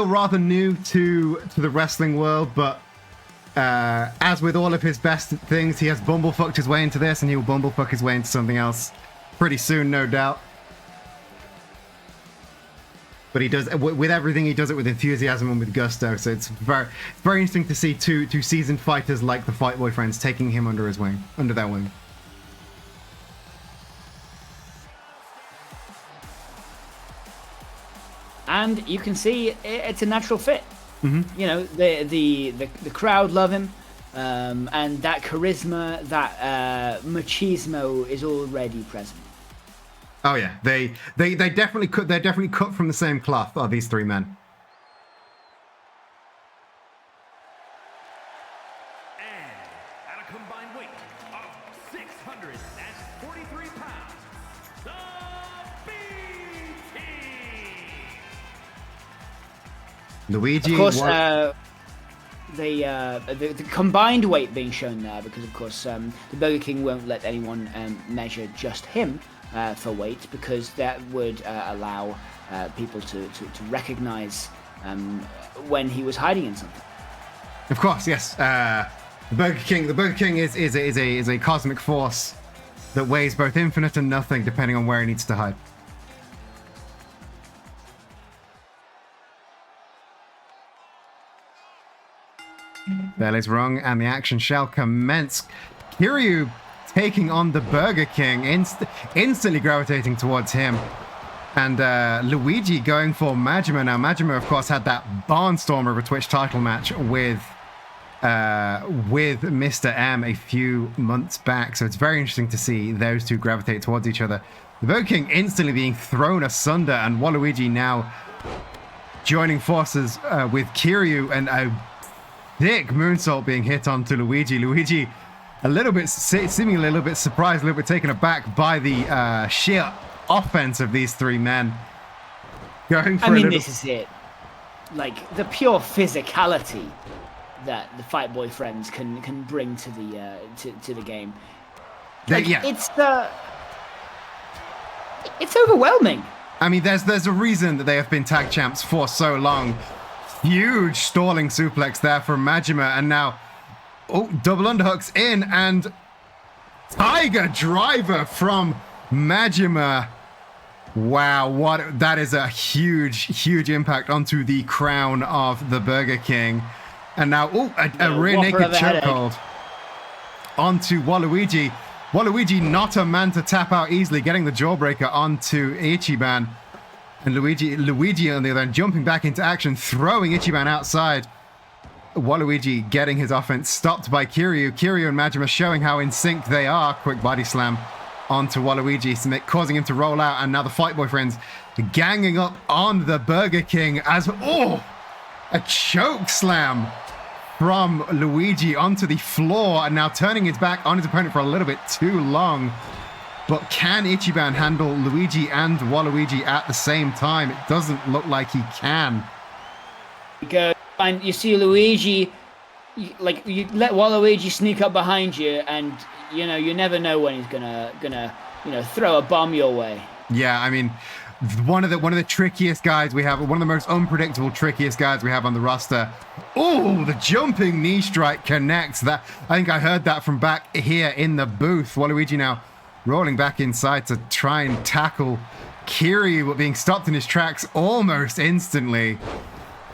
rather new to the wrestling world, but as with all of his best things, he has bumblefucked his way into this, and he will bumblefuck his way into something else pretty soon, no doubt. But he does, with everything, he does it with enthusiasm and with gusto. So it's very interesting to see two seasoned fighters like the Fight Boyfriends taking him under their wing. And you can see it's a natural fit. Mm-hmm. You know, the crowd love him, and that charisma, that machismo is already present. Oh yeah, they definitely cut. They're definitely cut from the same cloth. Are these three men? And at a combined weight of 643 pounds, the B-Team. Luigi. Of course, the combined weight being shown there because, of course, the Burger King won't let anyone measure just him for weight because that would allow people to recognize when he was hiding in something. Of course, yes. The Burger King is a cosmic force that weighs both infinite and nothing, depending on where he needs to hide. Bell is rung, and the action shall commence. Kiryu taking on the Burger King, instantly gravitating towards him. And Luigi going for Majima. Now, Majima, of course, had that barnstormer of a Twitch title match with Mr. M a few months back. So it's very interesting to see those two gravitate towards each other. The Burger King instantly being thrown asunder, and Waluigi now joining forces with Kiryu, and a thick moonsault being hit onto Luigi. Luigi a little bit, seemingly a little bit surprised, a little bit taken aback by the sheer offense of these three men. Going for this is it. like the pure physicality that the Fight Boy friends can bring to the game. Like, it's overwhelming. I mean, there's a reason that they have been tag champs for so long. Huge stalling suplex there from Majima, and now, double underhooks in, and Tiger Driver from Majima. Wow, that is a huge impact onto the crown of the Burger King. And now, a rear naked chokehold onto Waluigi. Waluigi not a man to tap out easily, getting the jawbreaker onto Ichiban. And Luigi on the other end, jumping back into action, throwing Ichiban outside. Waluigi getting his offense stopped by Kiryu. Kiryu and Majima showing how in sync they are. Quick body slam onto Waluigi, causing him to roll out. And now the Fight Boy friends ganging up on the Burger King as, a choke slam from Luigi onto the floor, and now turning his back on his opponent for a little bit too long. But can Ichiban handle Luigi and Waluigi at the same time? It doesn't look like he can. And you see Luigi, you let Waluigi sneak up behind you, and you never know when he's gonna throw a bomb your way. Yeah, I mean, one of the trickiest guys we have, one of the most unpredictable, trickiest guys we have on the roster. Oh, the jumping knee strike connects. That, I think I heard that from back here in the booth. Waluigi now rolling back inside to try and tackle Kiryu, being stopped in his tracks almost instantly.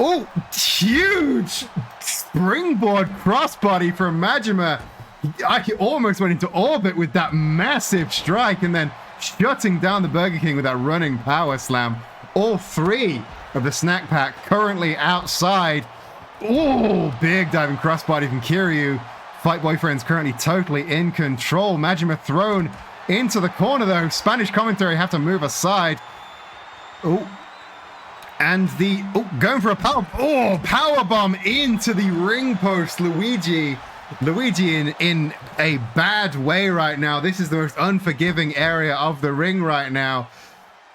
Oh, huge springboard crossbody from Majima. He almost went into orbit with that massive strike, and then shutting down the Burger King with that running power slam. All three of the snack pack currently outside. Oh, big diving crossbody from Kiryu. Fight Boy friends currently totally in control. Majima thrown into the corner though. Spanish commentary have to move aside. And going for a power bomb into the ring post. Luigi in a bad way right now. This is the most unforgiving area of the ring right now.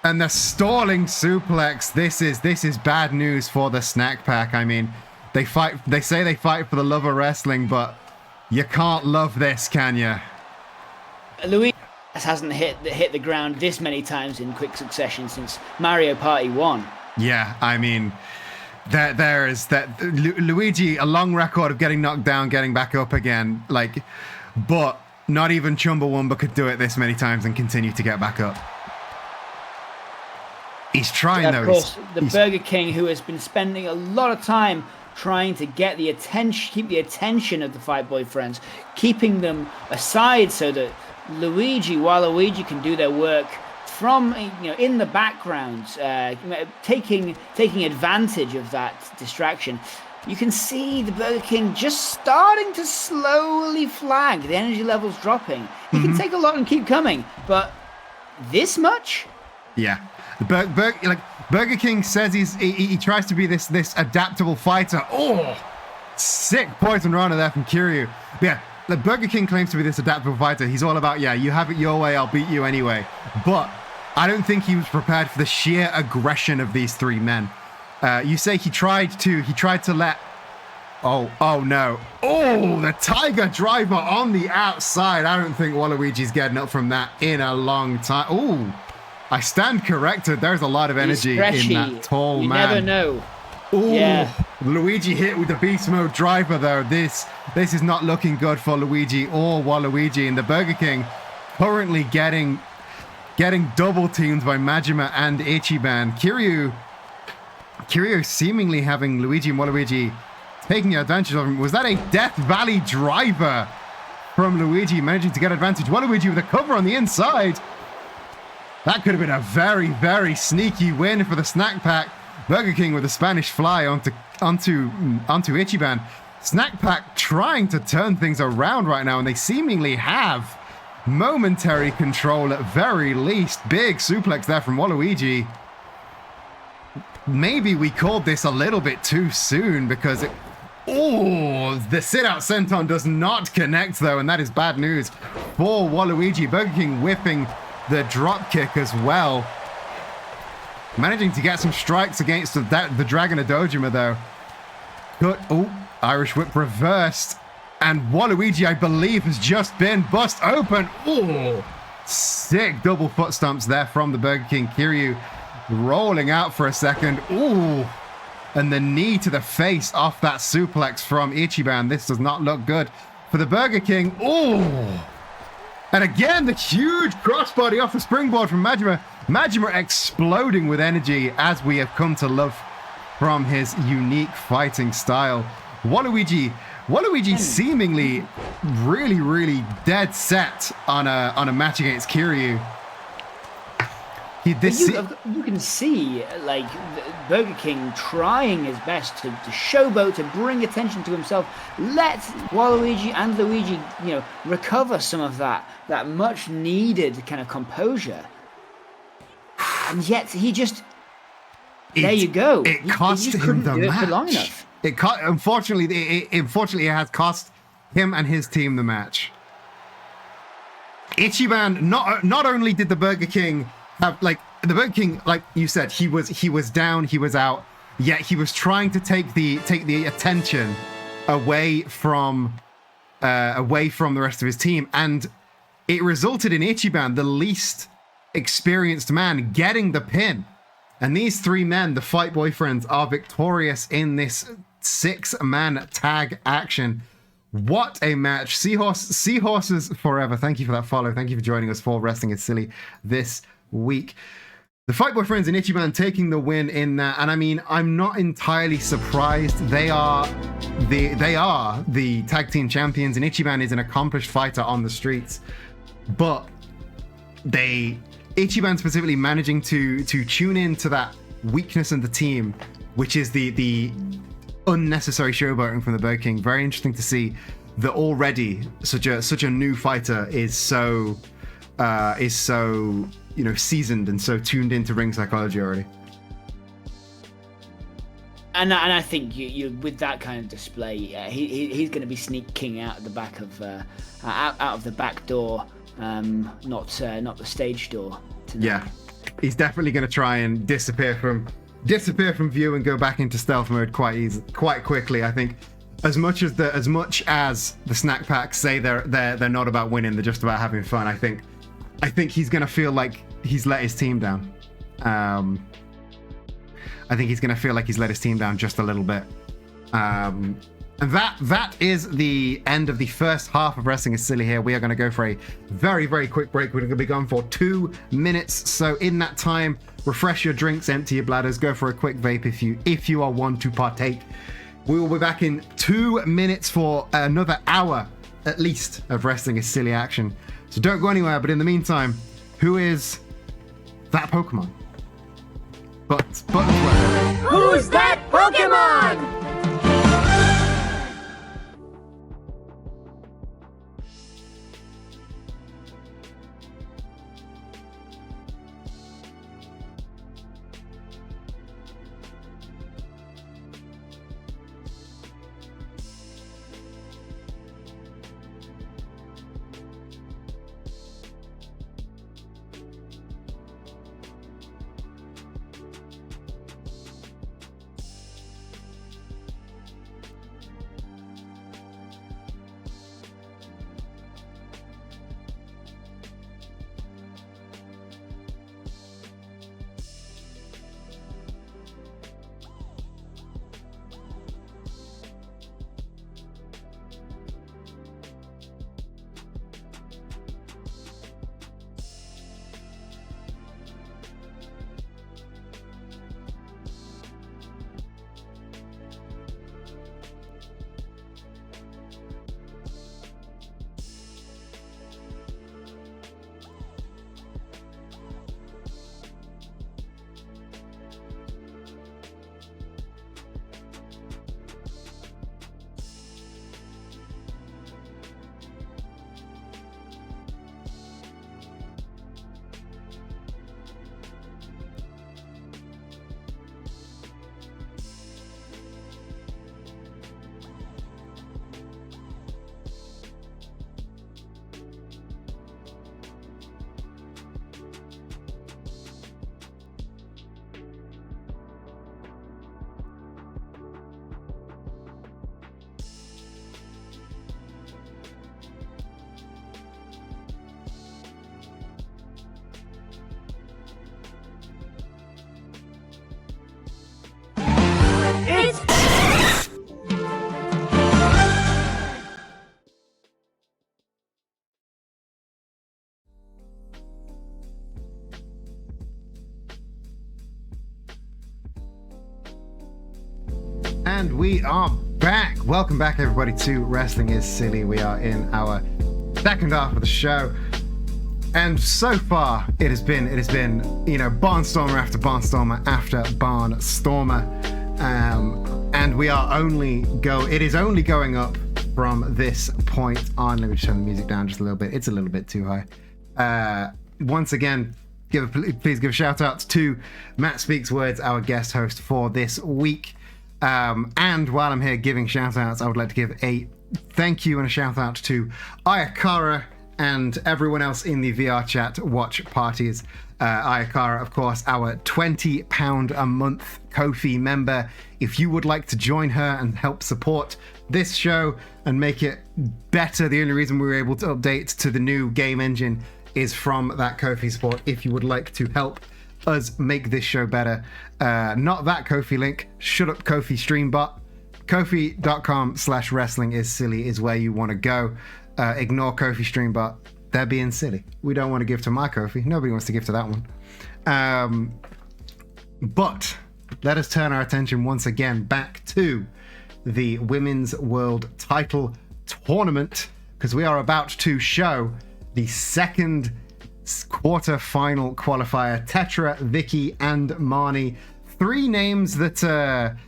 And the stalling suplex. This is bad news for the snack pack. I mean, they say they fight for the love of wrestling, but you can't love this, can you? Luigi hasn't hit the ground this many times in quick succession since Mario Party 1. Yeah, I mean, there is that Luigi, a long record of getting knocked down, getting back up again, but not even Chumbawamba could do it this many times and continue to get back up. He's trying though. Of course, the Burger King, who has been spending a lot of time trying to keep the attention of the Fight Boy friends, keeping them aside so that Waluigi can do their work from in the background, taking advantage of that distraction. You can see the Burger King just starting to slowly flag. The energy level's dropping. He can take a lot and keep coming, but this much? Yeah. Burger King says he tries to be this adaptable fighter. Oh, sick poison runner there from Kiryu. But yeah, the Burger King claims to be this adaptable fighter. He's all about, you have it your way, I'll beat you anyway. But I don't think he was prepared for the sheer aggression of these three men. You say he tried to let... Oh no. Oh, the Tiger Driver on the outside. I don't think Waluigi's getting up from that in a long time. Oh, I stand corrected. There's a lot of energy in that tall man. You never know. Ooh, yeah. Luigi hit with the Beast Mode Driver though. This is not looking good for Luigi or Waluigi. And the Burger King currently getting double teamed by Majima and Ichiban. Kiryu seemingly having Luigi and Waluigi taking advantage of him. Was that a Death Valley Driver from Luigi, managing to get advantage? Waluigi with a cover on the inside. That could have been a very, very sneaky win for the snack pack. Burger King with a Spanish fly onto Ichiban. Snack pack trying to turn things around right now, and they seemingly have momentary control at very least. Big suplex there from Waluigi. Maybe we called this a little bit too soon because the sit-out senton does not connect though, and that is bad news for Waluigi. Burger King whipping the drop kick as well. Managing to get some strikes against the Dragon of Dojima, though. Good. Oh, Irish Whip reversed. And Waluigi, I believe, has just been bust open. Oh, sick double foot stomps there from the Burger King. Kiryu rolling out for a second. Ooh. And the knee to the face off that suplex from Ichiban. This does not look good for the Burger King. Oh. And again, the huge crossbody off the springboard from Majima. Majima exploding with energy, as we have come to love from his unique fighting style. Waluigi seemingly really dead set on a match against Kiryu. You can see, like, Burger King trying his best to showboat, to bring attention to himself, let Waluigi and Luigi, recover some of that much needed kind of composure. And yet he just, there you go. It cost him the match. For long enough. Unfortunately, it has cost him and his team the match. Ichiban, not only did the Burger King have, like, the Burger King, like you said, he was down, he was out, yet he was trying to take the attention away from the rest of his team, and it resulted in Ichiban, the least experienced man, getting the pin. And these three men, the Fight Boyfriends, are victorious in this 6-man tag action. What a match. Seahorses forever. Thank you for that follow. Thank you for joining us for Wrestling is Silly this week. The Fight Boyfriends and Ichiban taking the win in that. And I mean, I'm not entirely surprised. They are the tag team champions, and Ichiban is an accomplished fighter on the streets. But Ichiban specifically managing to tune in to that weakness in the team, which is the unnecessary showboating from the Burger King. Very interesting to see that already such a new fighter is so seasoned and so tuned into ring psychology already. And I think you with that kind of display, he's going to be sneaking out the back of out of the back door. Not the stage door tonight. Yeah, he's definitely going to try and disappear from view and go back into stealth mode quite quickly. I think as much as the snack packs say they're not about winning, they're just about having fun. I think he's going to feel like he's let his team down. I think he's going to feel like he's let his team down just a little bit. And that is the end of the first half of Wrestling is Silly here. We are going to go for a very, very quick break. We're going to be gone for 2 minutes. So in that time, refresh your drinks, empty your bladders, go for a quick vape if you are one to partake. We will be back in 2 minutes for another hour, at least, of Wrestling is Silly action. So don't go anywhere. But in the meantime, who is that Pokemon? Who's that Pokemon? And we are back. Welcome back, everybody, to Wrestling is Silly. We are in our second half of the show. And so far, it has been, barnstormer after barnstormer after barnstormer. And we are it is only going up from this point on. Let me just turn the music down just a little bit. It's a little bit too high. Once again, please give shout outs to Matt Speaks Words, our guest host for this week. And while I'm here giving shout outs, I would like to give a thank you and a shout out to Ayakara and everyone else in the VR chat watch parties. Ayakara, of course, our £20 a month Ko-fi member. If you would like to join her and help support this show and make it better, the only reason we were able to update to the new game engine is from that Ko-fi support. If you would like to help us make this show better, not that Ko-fi link, shut up Ko-fi Streambot, Ko-fi.com/wrestling is silly is where you want to go. Ignore Ko-fi Streambot. They're being silly. We don't want to give to my Ko-fi. Nobody wants to give to that one. But let us turn our attention once again back to the Women's World Title Tournament, because we are about to show the second quarter-final qualifier. Tetra, Vicky, and Marnie. Three names that don't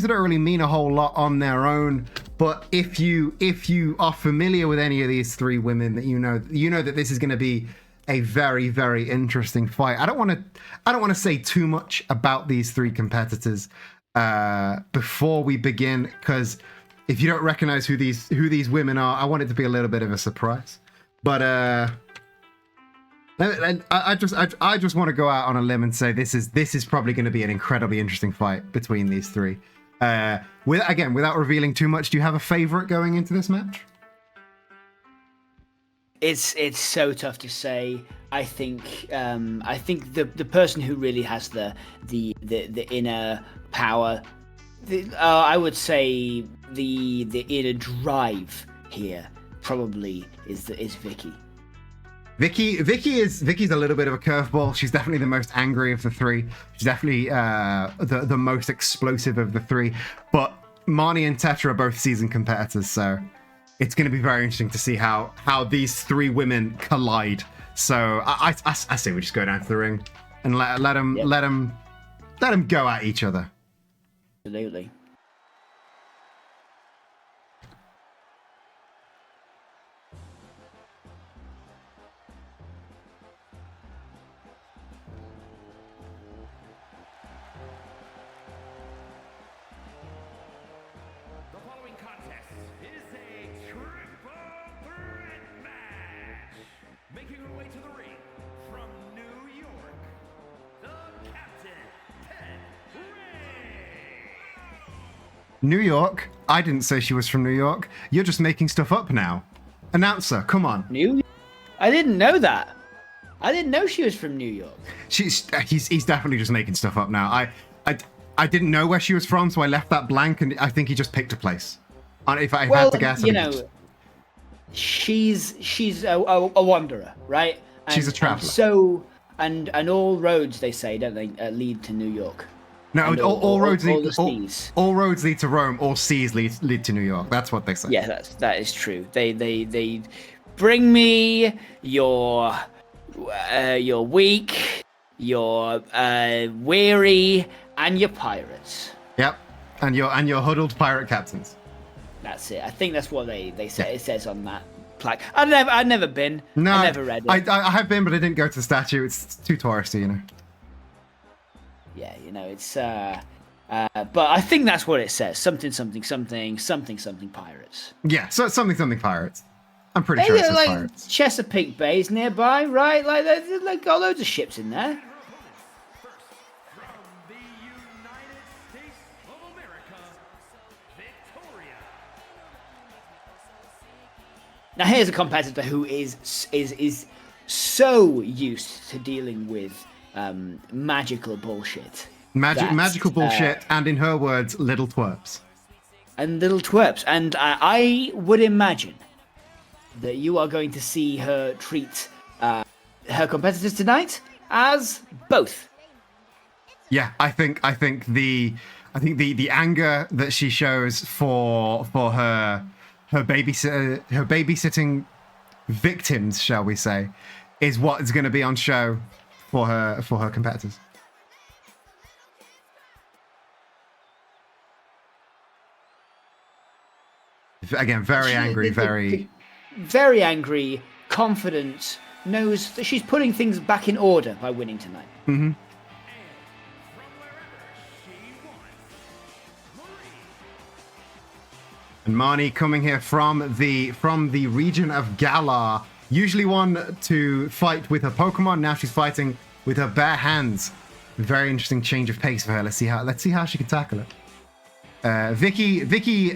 really mean a whole lot on their own, but if you are familiar with any of these three women, that you know that this is going to be a very, very interesting fight. I don't want to say too much about these three competitors before we begin, because if you don't recognize who these women are, I want it to be a little bit of a surprise. But I just want to go out on a limb and say this is probably going to be an incredibly interesting fight between these three. Without revealing too much, do you have a favorite going into this match? It's so tough to say. I think the person who really has the inner power, I would say the inner drive here probably is Vicky. Vicky's a little bit of a curveball. She's definitely the most angry of the three. She's definitely the most explosive of the three. But Marnie and Tetra are both seasoned competitors, so it's going to be very interesting to see how these three women collide. So I say we just go down to the ring and let them go at each other. Absolutely. New York? I didn't say she was from New York. You're just making stuff up now. Announcer, come on. I didn't know that. I didn't know she was from New York. He's definitely just making stuff up now. I didn't know where she was from, so I left that blank, and I think he just picked a place. If I had to guess, she's a wanderer, right? She's a traveler. And all roads, they say, don't they, lead to New York. No, all roads lead to Rome. All seas lead to New York. That's what they say. Yeah, that is true. They bring me your weak, your weary, and your pirates. Yep, and your huddled pirate captains. That's it. I think that's what they say. Yeah. It says on that plaque. I've never been. No, I never read it. I have been, but I didn't go to the statue. It's too touristy, you know. Yeah, it's but I think that's what it says. Something pirates. Yeah, so something pirates. I'm pretty sure it says like pirates. Chesapeake Bay's nearby, right? Like they've got loads of ships in there. Now here's a competitor who is so used to dealing with magical bullshit. Magical bullshit, and in her words, little twerps. And little twerps. And I would imagine that you are going to see her treat her competitors tonight as both. Yeah, I think the I think the anger that she shows for her babysitting victims, shall we say, is what is going to be on show for her competitors. Again, very angry, very angry, confident, knows that she's putting things back in order by winning tonight. Mm-hmm. And Marnie coming here from the region of Galar, usually one to fight with her Pokemon. Now she's fighting with her bare hands. Very interesting change of pace for her. Let's see how she can tackle it. Vicky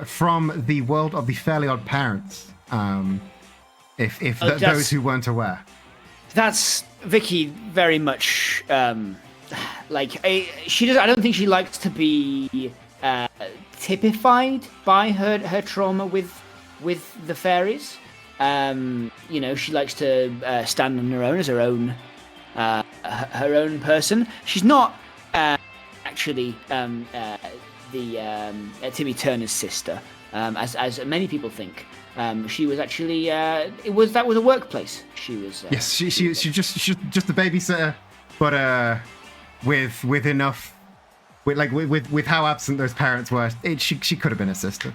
from the world of the Fairly Odd Parents. Those who weren't aware. That's Vicky very much she does. I don't think she likes to be typified by her trauma with the fairies. She likes to stand on her own as her own person. She's not actually Timmy Turner's sister, as many people think. She was actually that was a workplace. She was yes. She's just a babysitter, but with enough. With how absent those parents were, she could have been a sister.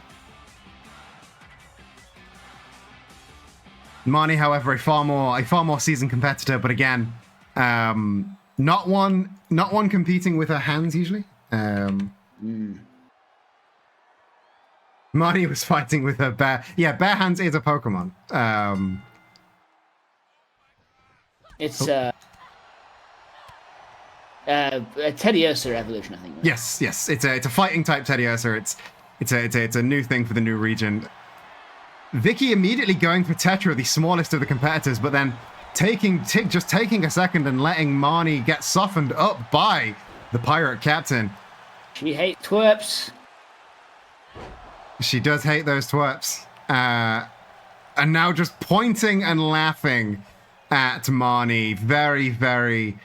Marnie, however, a far more seasoned competitor, but again, not one competing with her hands usually. Marnie was fighting with her bare hands is a Pokemon. It's a Teddiursa evolution, I think. Right? Yes, it's a fighting type Teddiursa. It's a new thing for the new region. Vicky immediately going for Tetra, the smallest of the competitors, but then taking a second and letting Marnie get softened up by the pirate captain. She hates twerps. She does hate those twerps. And now just pointing and laughing at Marnie. Very, very...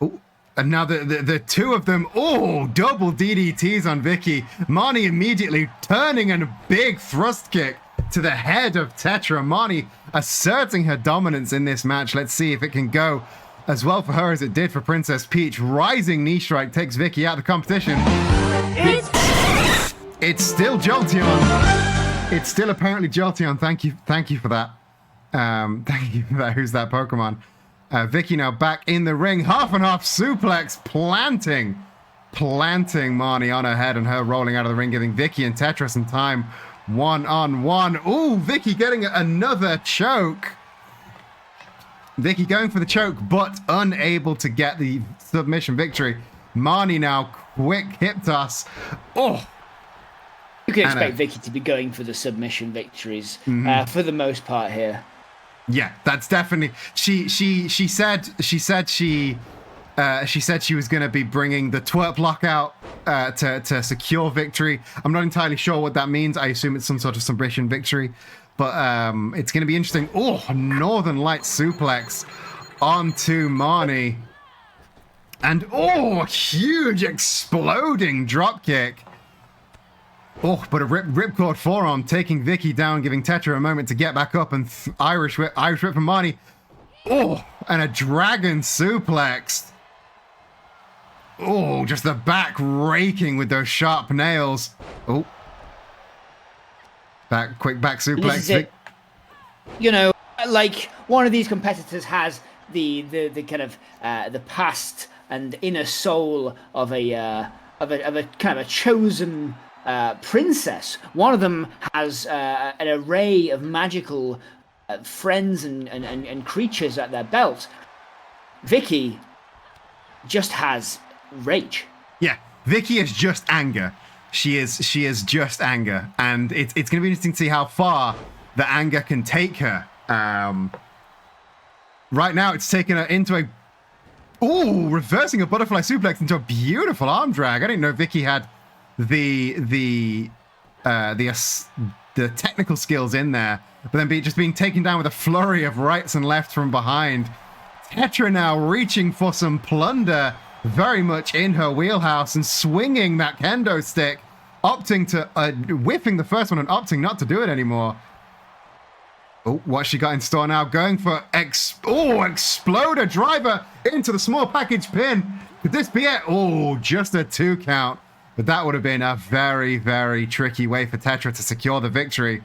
Ooh. And now the two of them, double DDTs on Vicky. Marnie immediately turning and a big thrust kick to the head of Tetra. Marnie asserting her dominance in this match. Let's see if it can go as well for her as it did for Princess Peach. Rising knee strike takes Vicky out of the competition. It's still Jolteon. It's still apparently Jolteon. Thank you for that. Thank you for that. Who's that Pokemon? Vicky now back in the ring. Half and half suplex planting Marnie on her head and her rolling out of the ring, giving Vicky and Tetra some time one-on-one. Ooh, Vicky getting another choke. Vicky going for the choke, but unable to get the submission victory. Marnie now quick hip toss. Oh. You can expect Vicky to be going for the submission victories for the most part here. Yeah, that's definitely. She said she was going to be bringing the twerp lockout to secure victory. I'm not entirely sure what that means. I assume it's some sort of submission victory, but it's going to be interesting. Oh, Northern Light suplex onto Marnie, and huge exploding drop kick. Oh, but a ripcord forearm taking Vicky down, giving Tetra a moment to get back up, and Irish whip from Marnie. Oh, and a dragon suplex. Oh, just the back raking with those sharp nails. Oh. Quick back suplex. This is it. You know, like one of these competitors has the kind of the past and inner soul of a kind of a chosen princess. One of them has an array of magical friends and creatures at their belt. Vicky just has rage. Yeah, Vicky is just anger. She is just anger, and it's going to be interesting to see how far the anger can take her. Right now, it's taken her into a reversing a butterfly suplex into a beautiful arm drag. I didn't know Vicky had the technical skills in there, but then just being taken down with a flurry of rights and lefts from behind. Tetra now reaching for some plunder very much in her wheelhouse and swinging that kendo stick, opting to whiffing the first one and opting not to do it anymore. Oh, what she got in store now? Going for exploder driver into the small package pin. Could this be it? Oh, just a 2 count. But that would have been a very, very tricky way for Tetra to secure the victory.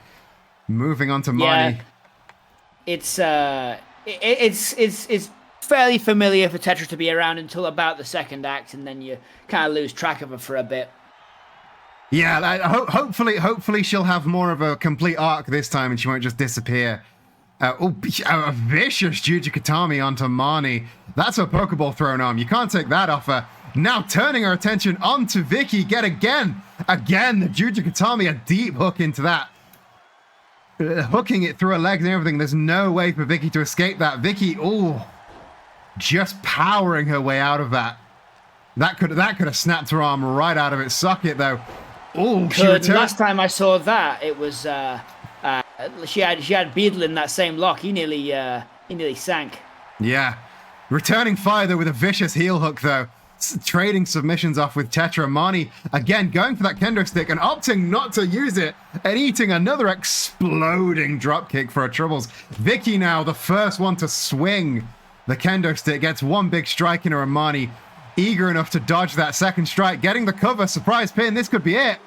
Moving on to Marnie. Yeah, it's fairly familiar for Tetra to be around until about the second act, and then you kind of lose track of her for a bit. Yeah, hopefully she'll have more of a complete arc this time, and she won't just disappear. A vicious Jujikatami onto Marnie. That's a Pokeball thrown arm. You can't take that off her. Now turning her attention onto Vicky. Again, the Jujikatami, a deep hook into that. Hooking it through her legs and everything. There's no way for Vicky to escape that. Vicky, just powering her way out of that. That could have snapped her arm right out of its socket, though. Oh, she returned. Last time I saw that, it was she had Beedle in that same lock. He nearly sank. Yeah, returning fire though with a vicious heel hook though. Trading submissions off with Tetra. Marnie again going for that kendo stick and opting not to use it and eating another exploding drop kick for her troubles. Vicky now the first one to swing the kendo stick, gets one big strike in her, and Marnie eager enough to dodge that second strike, getting the cover, surprise pin. This could be it.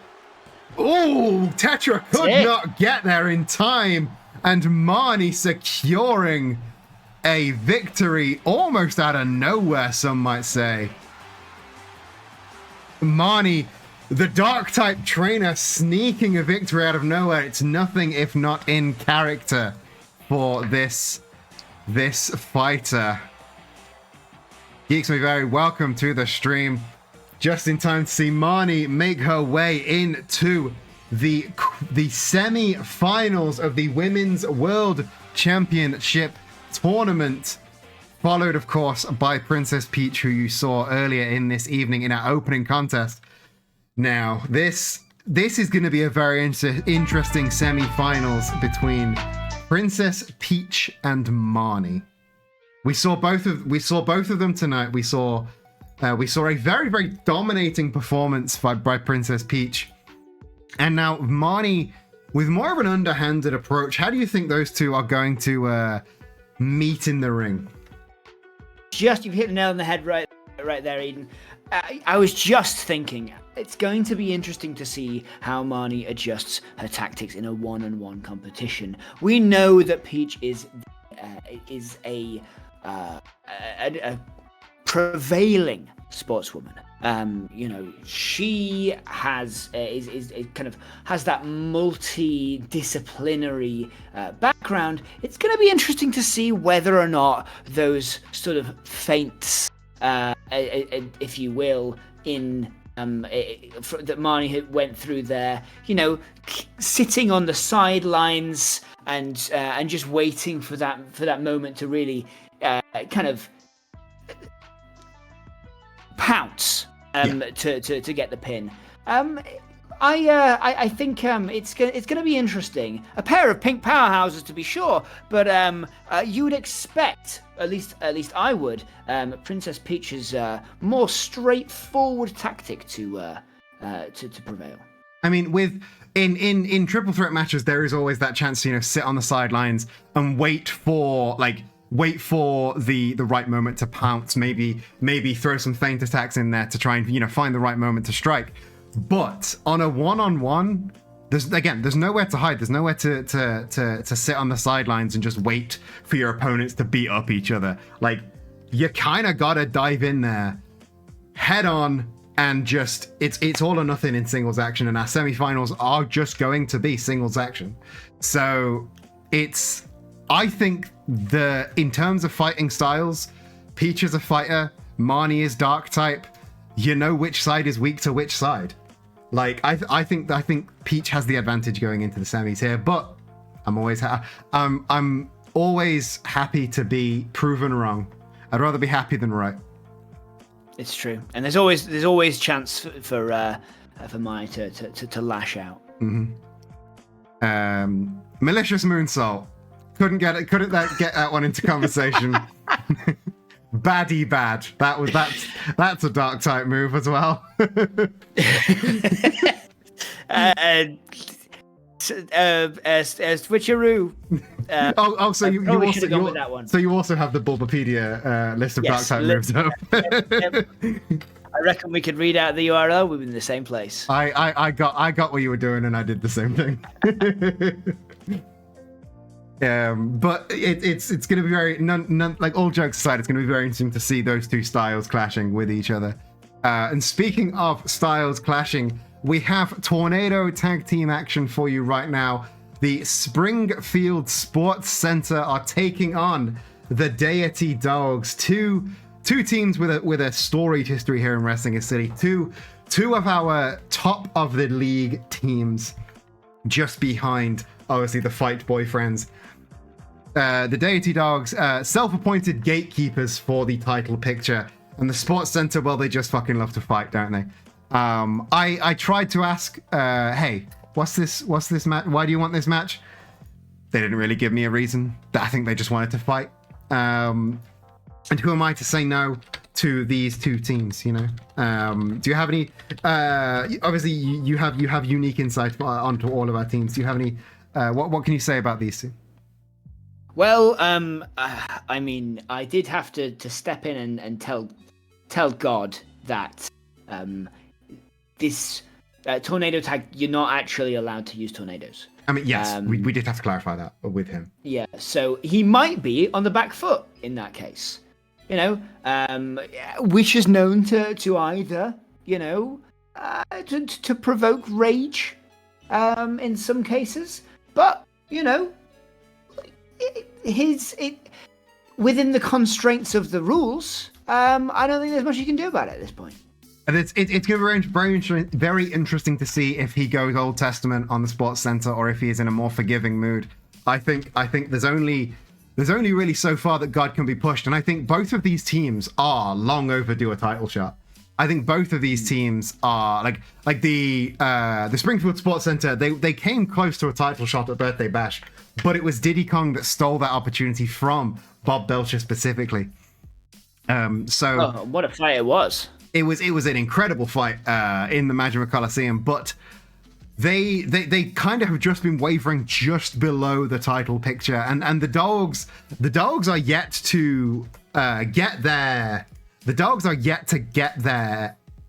Oh, Tetra could not get there in time, and Marnie securing a victory almost out of nowhere, some might say. Marnie, the dark type trainer, sneaking a victory out of nowhere. It's nothing if not in character for this fighter. Geeks May Vary, welcome to the stream. Just in time to see Marnie make her way into the semi-finals of the Women's World Championship tournament, followed of course by Princess Peach, who you saw earlier in this evening in our opening contest. Now, this is going to be a very interesting semi-finals between Princess Peach and Marnie. We saw both of them tonight. We saw a very, very dominating performance by Princess Peach. And now Marnie, with more of an underhanded approach, how do you think those two are going to meet in the ring? You've hit the nail on the head right there, Eden. I was just thinking, it's going to be interesting to see how Marnie adjusts her tactics in a one-on-one competition. We know that Peach is a prevailing sportswoman. She has is kind of has that multidisciplinary background. It's going to be interesting to see whether or not those sort of feints, if you will, in that Marnie went through there. Sitting on the sidelines and just waiting for that moment to really kind of pounce to get the pin. I think it's going to be interesting. A pair of pink powerhouses to be sure, but you would expect, at least I would, Princess Peach's more straightforward tactic to prevail. I mean, in triple threat matches, there is always that chance to sit on the sidelines and wait for the right moment to pounce, maybe throw some feint attacks in there to try and find the right moment to strike. But on a one-on-one, there's nowhere to hide. There's nowhere to sit on the sidelines and just wait for your opponents to beat up each other. You kind of gotta dive in there head on and just it's all or nothing in singles action, and our semifinals are just going to be singles action. So I think in terms of fighting styles, Peach is a fighter, Marnie is dark type. You know which side is weak to which side. I think Peach has the advantage going into the semis here, but I'm always happy to be proven wrong. I'd rather be happy than right. It's true, and there's always chance for Marnie to lash out. Mm-hmm. Malicious Moonsault. Couldn't get that one into conversation. Baddie bad. That's a dark type move as well. Switcheroo. So you probably also should've gone with that one. so you also have the Bulbapedia list of Yes, dark type moves up. I reckon we could read out the URL. We're in the same place. I got what you were doing, and I did the same thing. But it's going to be very none like all jokes aside, it's going to be very interesting to see those two styles clashing with each other. And speaking of styles clashing, we have Tornado tag team action for you right now. The Springfield Sports Center are taking on the Deity Dogs. Two teams with a storied history here in Wrestling City. Two of our top of the league teams, just behind obviously the Fight Boyfriends. The Deity Dogs, self-appointed gatekeepers for the title picture, and the Sports Center, well, they just fucking love to fight, don't they? I tried to ask, hey, what's this match? Why do you want this match? They didn't really give me a reason. I think they just wanted to fight. And who am I to say no to these two teams? You know, do you have any? Obviously, you have unique insight onto all of our teams. Do you have any? What can you say about these two? Well, I mean, I did have to step in and tell God that this tornado tag, you're not actually allowed to use tornadoes. I mean, yes, we did have to clarify that with him. Yeah, so he might be on the back foot in that case. You know, which is known to either, you know, to provoke rage in some cases. But, you know, within the constraints of the rules, I don't think there's much you can do about it at this point. And it's going to be very interesting to see if he goes Old Testament on the Sports Center or if he is in a more forgiving mood. I think there's only really so far that God can be pushed, and I think both of these teams are long overdue a title shot. I think both of these teams are like the Springfield Sports Center. They came close to a title shot at Birthday Bash, but it was Diddy Kong that stole that opportunity from Bob Belcher specifically. What a fight it was! It was an incredible fight in the Majima Coliseum, but they kind of have just been wavering just below the title picture, and the dogs are yet to get their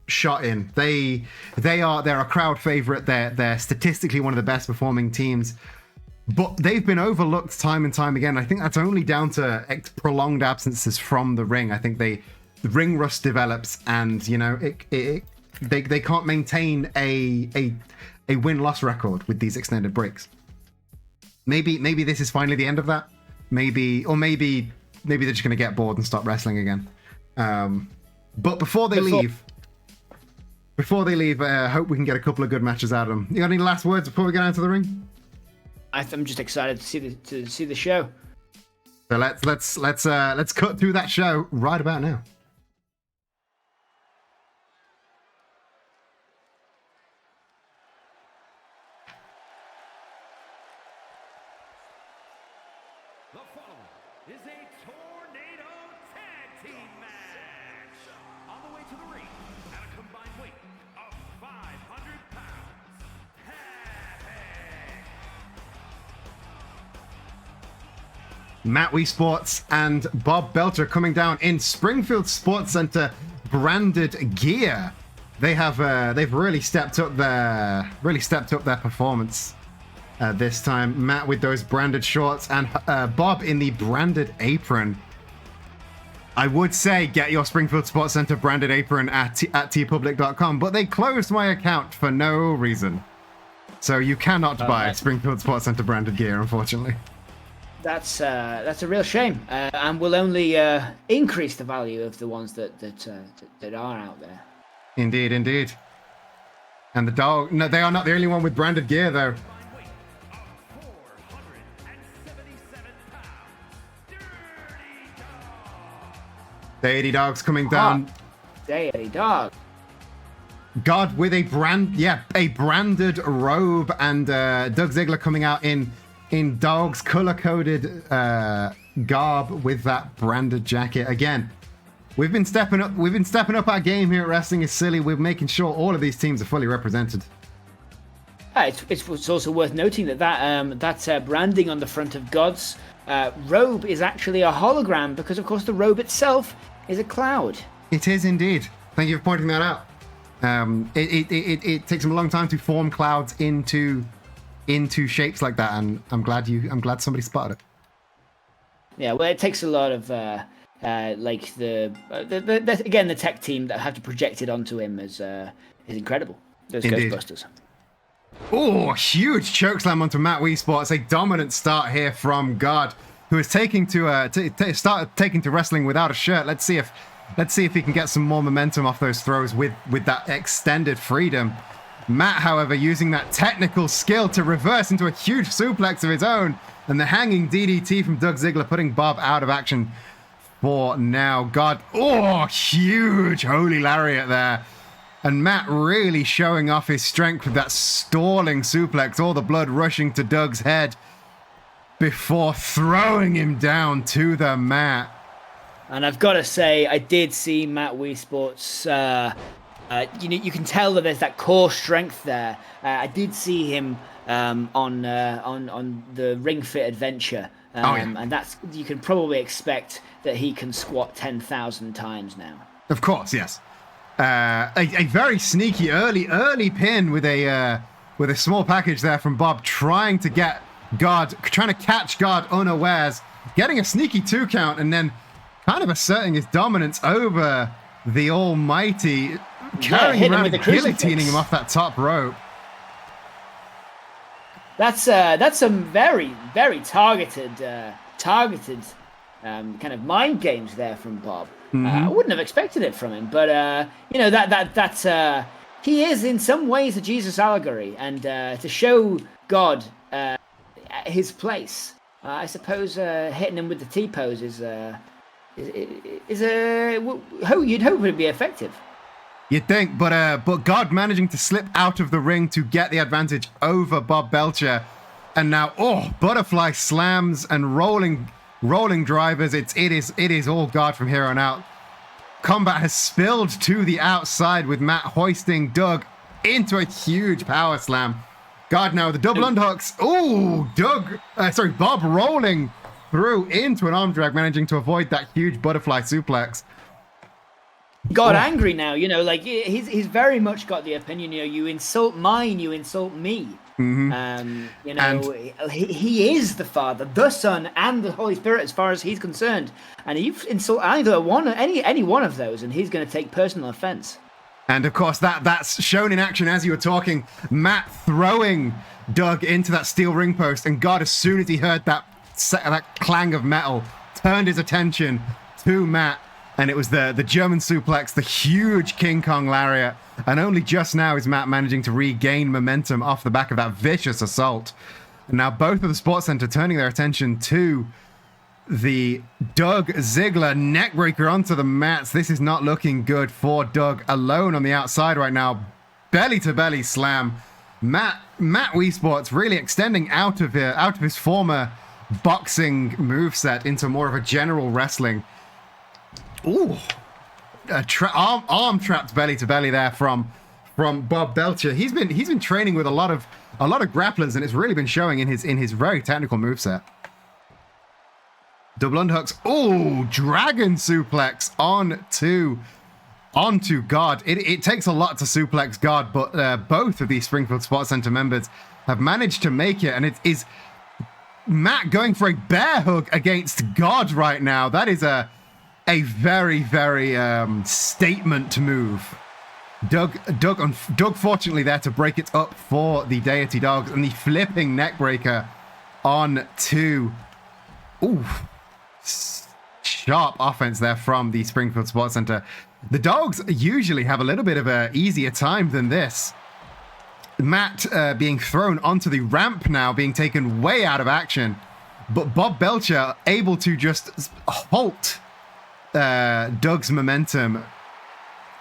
shot in. They're a crowd favorite. They're statistically one of the best performing teams, but they've been overlooked time and time again. I think that's only down to prolonged absences from the ring. I think the ring rust develops, and you know they can't maintain a win-loss record with these extended breaks. Maybe this is finally the end of that. Maybe they're just gonna get bored and stop wrestling again. But before they leave, I hope we can get a couple of good matches out of them. You got any last words before we get out to the ring? I'm just excited to see the show. So let's cut through that show right about now. The following is a tornado tag team match. On the way to the ring, at a combined weight of 500 pounds, Havoc. Matt Wii Sports and Bob Belcher coming down in Springfield Sports Center branded gear. They've really stepped up their performance. This time, Matt with those branded shorts and Bob in the branded apron. I would say get your Springfield Sports Center branded apron at tpublic.com, but they closed my account for no reason. So you cannot buy Springfield Sports Center branded gear, unfortunately. That's a real shame, and will only increase the value of the ones that are out there. Indeed. And the dog, no, they are not the only one with branded gear, though. Deity Dogs coming down. Deity Dog. God with a branded robe, and Doug Ziggler coming out in Dog's color-coded garb with that branded jacket. Again, We've been stepping up our game here at Wrestling is Silly. We're making sure all of these teams are fully represented. It's also worth noting that branding on the front of God's robe is actually a hologram because, of course, the robe itself is a cloud. It is indeed. Thank you for pointing that out. It takes them a long time to form clouds into shapes like that, and I'm glad somebody spotted it. Yeah, well, it takes a lot of like the tech team that have to project it onto him is incredible. Those Indeed. Ghostbusters. Oh, huge chokeslam onto Matt Wii Sports. A dominant start here from God, who is taking to wrestling without a shirt. Let's see if he can get some more momentum off those throws with that extended freedom. Matt, however, using that technical skill to reverse into a huge suplex of his own, and the hanging DDT from Doug Ziggler, putting Bob out of action for now. God, oh, huge holy lariat there. And Matt really showing off his strength with that stalling suplex, all the blood rushing to Doug's head before throwing him down to the mat. And I've got to say, I did see Matt Wii Sports. You can tell that there's that core strength there. I did see him on the Ring Fit Adventure, and that's you can probably expect that he can squat 10,000 times now. Of course, yes. A very sneaky early pin with a small package there from Bob, trying to catch God unawares, getting a sneaky 2 count, and then kind of asserting his dominance over the Almighty, carrying him around and guillotining him off that top rope. That's some very, very targeted kind of mind games there from Bob. I wouldn't have expected it from him, but he is in some ways a Jesus allegory, and to show God his place, I suppose hitting him with the T-pose you'd hope it'd be effective. You'd think, but God managing to slip out of the ring to get the advantage over Bob Belcher, and now butterfly slams and rolling drivers. It is all God from here on out. Combat has spilled to the outside with Matt hoisting Doug into a huge power slam. God now the double underhooks. Bob rolling through into an arm drag, managing to avoid that huge butterfly suplex. God angry now, like he's very much got the opinion, you insult mine, you insult me. He is the Father, the Son, and the Holy Spirit as far as he's concerned. And you insult any one of those, and he's going to take personal offense. And of course, that's shown in action as you were talking. Matt throwing Doug into that steel ring post, and God, as soon as he heard that clang of metal, turned his attention to Matt. And it was the German suplex, the huge King Kong lariat. And only just now is Matt managing to regain momentum off the back of that vicious assault. And now both of the Sports Center turning their attention to the Doug Ziggler neckbreaker onto the mats. This is not looking good for Doug alone on the outside right now. Belly to belly slam. Matt Wii Sports really extending out of his former boxing moveset into more of a general wrestling. Ooh, arm trapped belly to belly there from Bob Belcher. He's been training with a lot of grapplers, and it's really been showing in his very technical moveset. Double underhooks. Oh, dragon suplex onto God. It takes a lot to suplex God, but both of these Springfield Sports Center members have managed to make it, and it is Matt going for a bear hug against God right now. That is a very, very statement move. Doug fortunately there to break it up for the Deity Dogs, and the flipping neckbreaker on to sharp offense there from the Springfield Sports Center. The Dogs usually have a little bit of an easier time than this. Matt being thrown onto the ramp now, being taken way out of action, but Bob Belcher able to just halt Doug's momentum,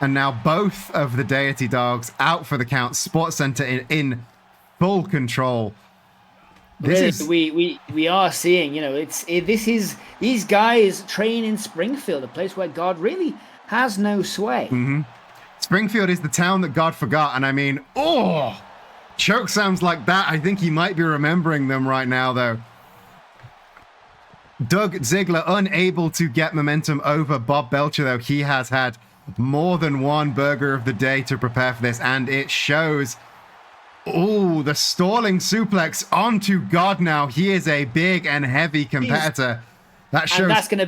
and now both of the Deity Dogs out for the count. Sports Center in full control. This Really, we are seeing, these guys train in Springfield, a place where God really has no sway. Springfield is the town that God forgot, and I mean, choke sounds like that. I think he might be remembering them right now, though. Doug Ziggler unable to get momentum over Bob Belcher, though. He has had more than one burger of the day to prepare for this, and it shows. Oh, the stalling suplex onto God now. He is a big and heavy competitor. That shows. And that's gonna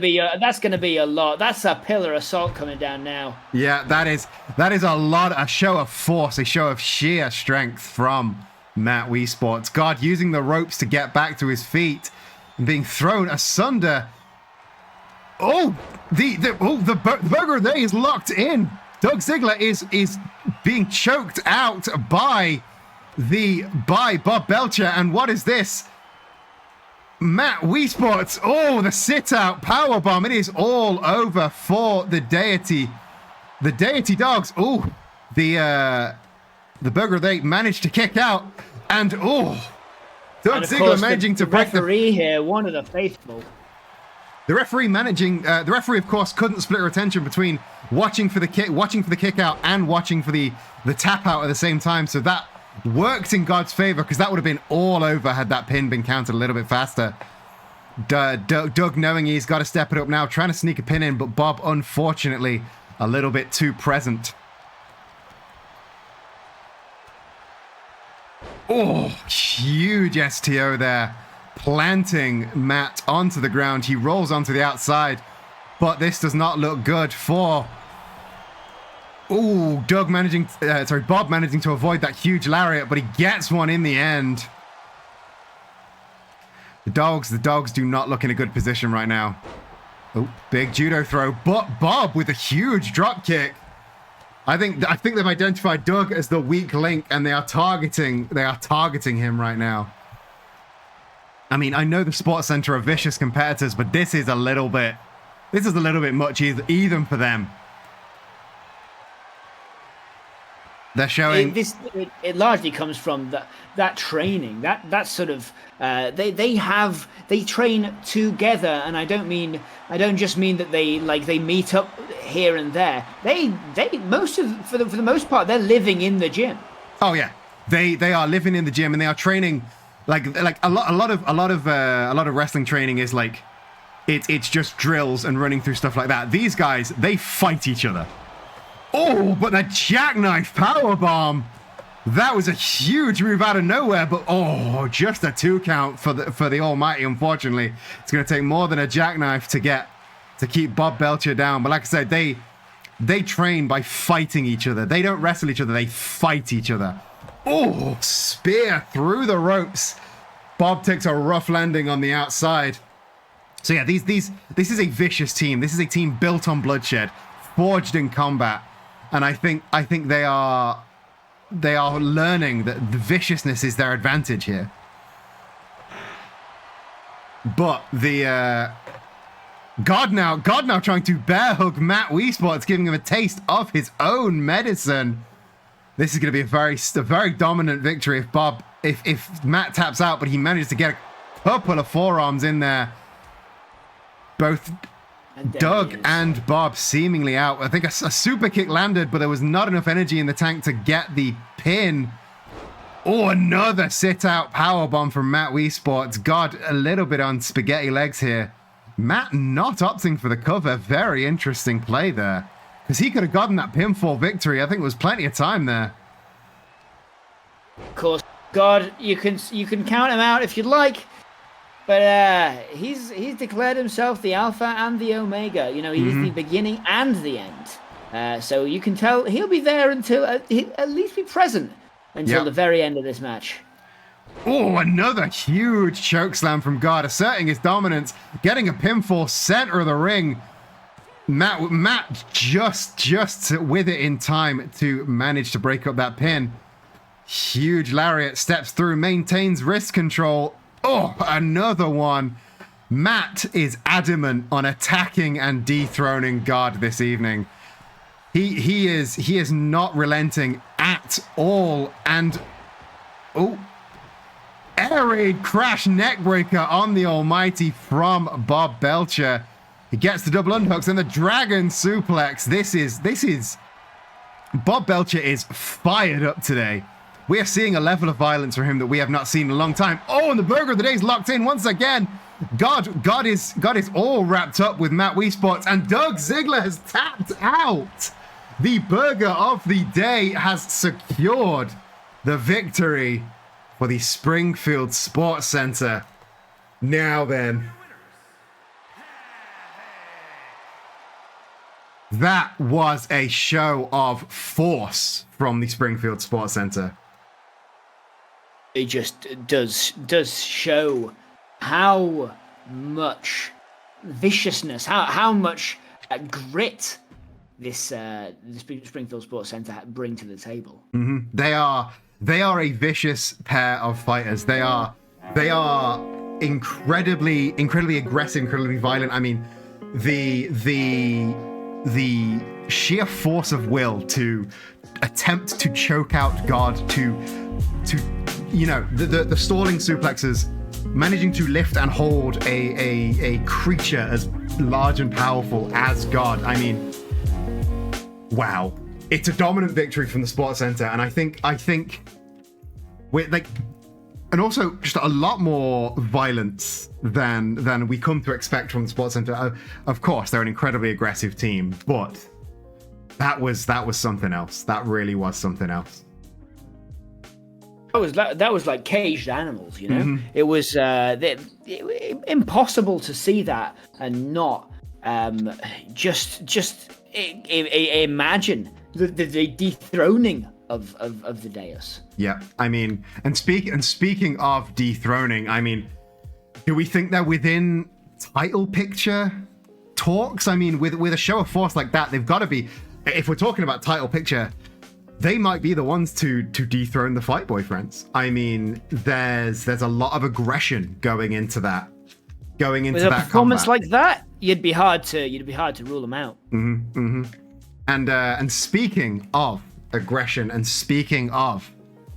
be a lot. That's a pillar assault coming down now. Yeah, that is a show of force, a show of sheer strength from Matt Weesports. God using the ropes to get back to his feet and being thrown asunder. Oh, the burger there is locked in. Doug Ziggler is being choked out by Bob Belcher, and what is this? Matt Weesports, the sit-out powerbomb. It is all over for the Deity. The Deity Dogs, the burger they managed to kick out, and Doug Ziggler managing to break the referee here, one of the faithful. The referee the referee, of course, couldn't split her attention between watching for the kick out and watching for the tap out at the same time, so that worked in God's favor, because that would have been all over had that pin been counted a little bit faster. Doug knowing he's got to step it up now, trying to sneak a pin in, but Bob, unfortunately, a little bit too present. Huge STO there, planting Matt onto the ground. He rolls onto the outside, but this does not look good for... Bob managing to avoid that huge lariat, but he gets one in the end. The dogs do not look in a good position right now. Big judo throw, but Bob with a huge drop kick. I think they've identified Doug as the weak link, and they are targeting him right now. I mean, I know the Sports Center are vicious competitors, but this is a little bit much even for them. They're showing it largely comes from that training, that sort of they train together, and I don't just mean that they meet up here and there. For the most part, they're living in the gym. Oh yeah, they are living in the gym, and they are training like a lot of wrestling training is like it's just drills and running through stuff like that. These guys, they fight each other. But the jackknife powerbomb, that was a huge move out of nowhere, but just a 2 count for the Almighty. Unfortunately, it's going to take more than a jackknife to keep Bob Belcher down. But like I said, they train by fighting each other. They don't wrestle each other, they fight each other. Spear through the ropes. Bob takes a rough landing on the outside. So yeah, this is a vicious team. This is a team built on bloodshed, forged in combat. And I think they are learning that the viciousness is their advantage here. But the God now trying to bear hug Matt Weesports, giving him a taste of his own medicine. This is going to be a very dominant victory if Matt taps out, but he manages to get a couple of forearms in there. Both Doug and Bob seemingly out. I think a super kick landed, but there was not enough energy in the tank to get the pin. Another sit-out powerbomb from Matt Weesports. God, a little bit on spaghetti legs here. Matt not opting for the cover. Very interesting play there, because he could have gotten that pinfall victory. I think there was plenty of time there. Of course, God, you can count him out if you'd like. But he's declared himself the Alpha and the Omega. He's the beginning and the end. So you can tell he'll be there until at least be present until the very end of this match. Another huge chokeslam from God, asserting his dominance, getting a pinfall center of the ring. Matt just with it in time to manage to break up that pin. Huge lariat, steps through, maintains wrist control. Another one. Matt is adamant on attacking and dethroning God this evening. He is not relenting at all. And air raid crash neckbreaker on the Almighty from Bob Belcher. He gets the double underhooks and the dragon suplex. This is Bob Belcher is fired up today. We are seeing a level of violence from him that we have not seen in a long time. Oh, and the burger of the day is locked in once again. God is all wrapped up with Matt Weesports, and Doug Ziggler has tapped out. The burger of the day has secured the victory for the Springfield Sports Center. Now then, that was a show of force from the Springfield Sports Center. It just does show how much viciousness, how much grit this the Springfield Sports Center bring to the table. Mm-hmm. They are a vicious pair of fighters. They are incredibly aggressive, incredibly violent. I mean, the sheer force of will to attempt to choke out God, to the stalling suplexes, managing to lift and hold a creature as large and powerful as God. I mean, wow. It's a dominant victory from the Sports Center, and I think we're like, and also just a lot more violence than we come to expect from the Sports Center. Of course, they're an incredibly aggressive team, but that was something else. That really was something else. That was like caged animals, you know. Mm-hmm. It was impossible to see that and not just imagine the dethroning of the Deus. Yeah, I mean, and speaking of dethroning, I mean, do we think they're within title picture talks? I mean, with a show of force like that, they've got to be. If we're talking about title picture, they might be the ones to dethrone the Fight Boyfriends. I mean, there's a lot of aggression going into that. With a performance like that, you'd be hard to rule them out. Mm-hmm, mm-hmm. And speaking of aggression and speaking of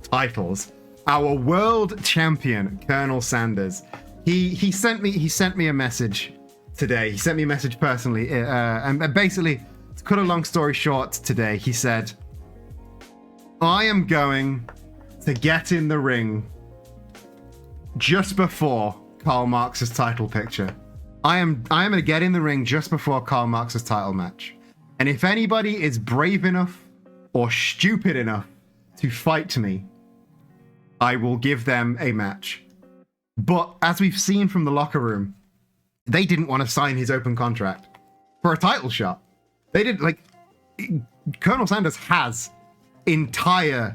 titles, our world champion Colonel Sanders, he sent me a message today. He sent me a message personally, and basically, to cut a long story short, today he said, I am going to get in the ring just before Karl Marx's title picture. I am going to get in the ring just before Karl Marx's title match. And if anybody is brave enough or stupid enough to fight me, I will give them a match. But as we've seen from the locker room, they didn't want to sign his open contract for a title shot. They didn't, like, Colonel Sanders has entire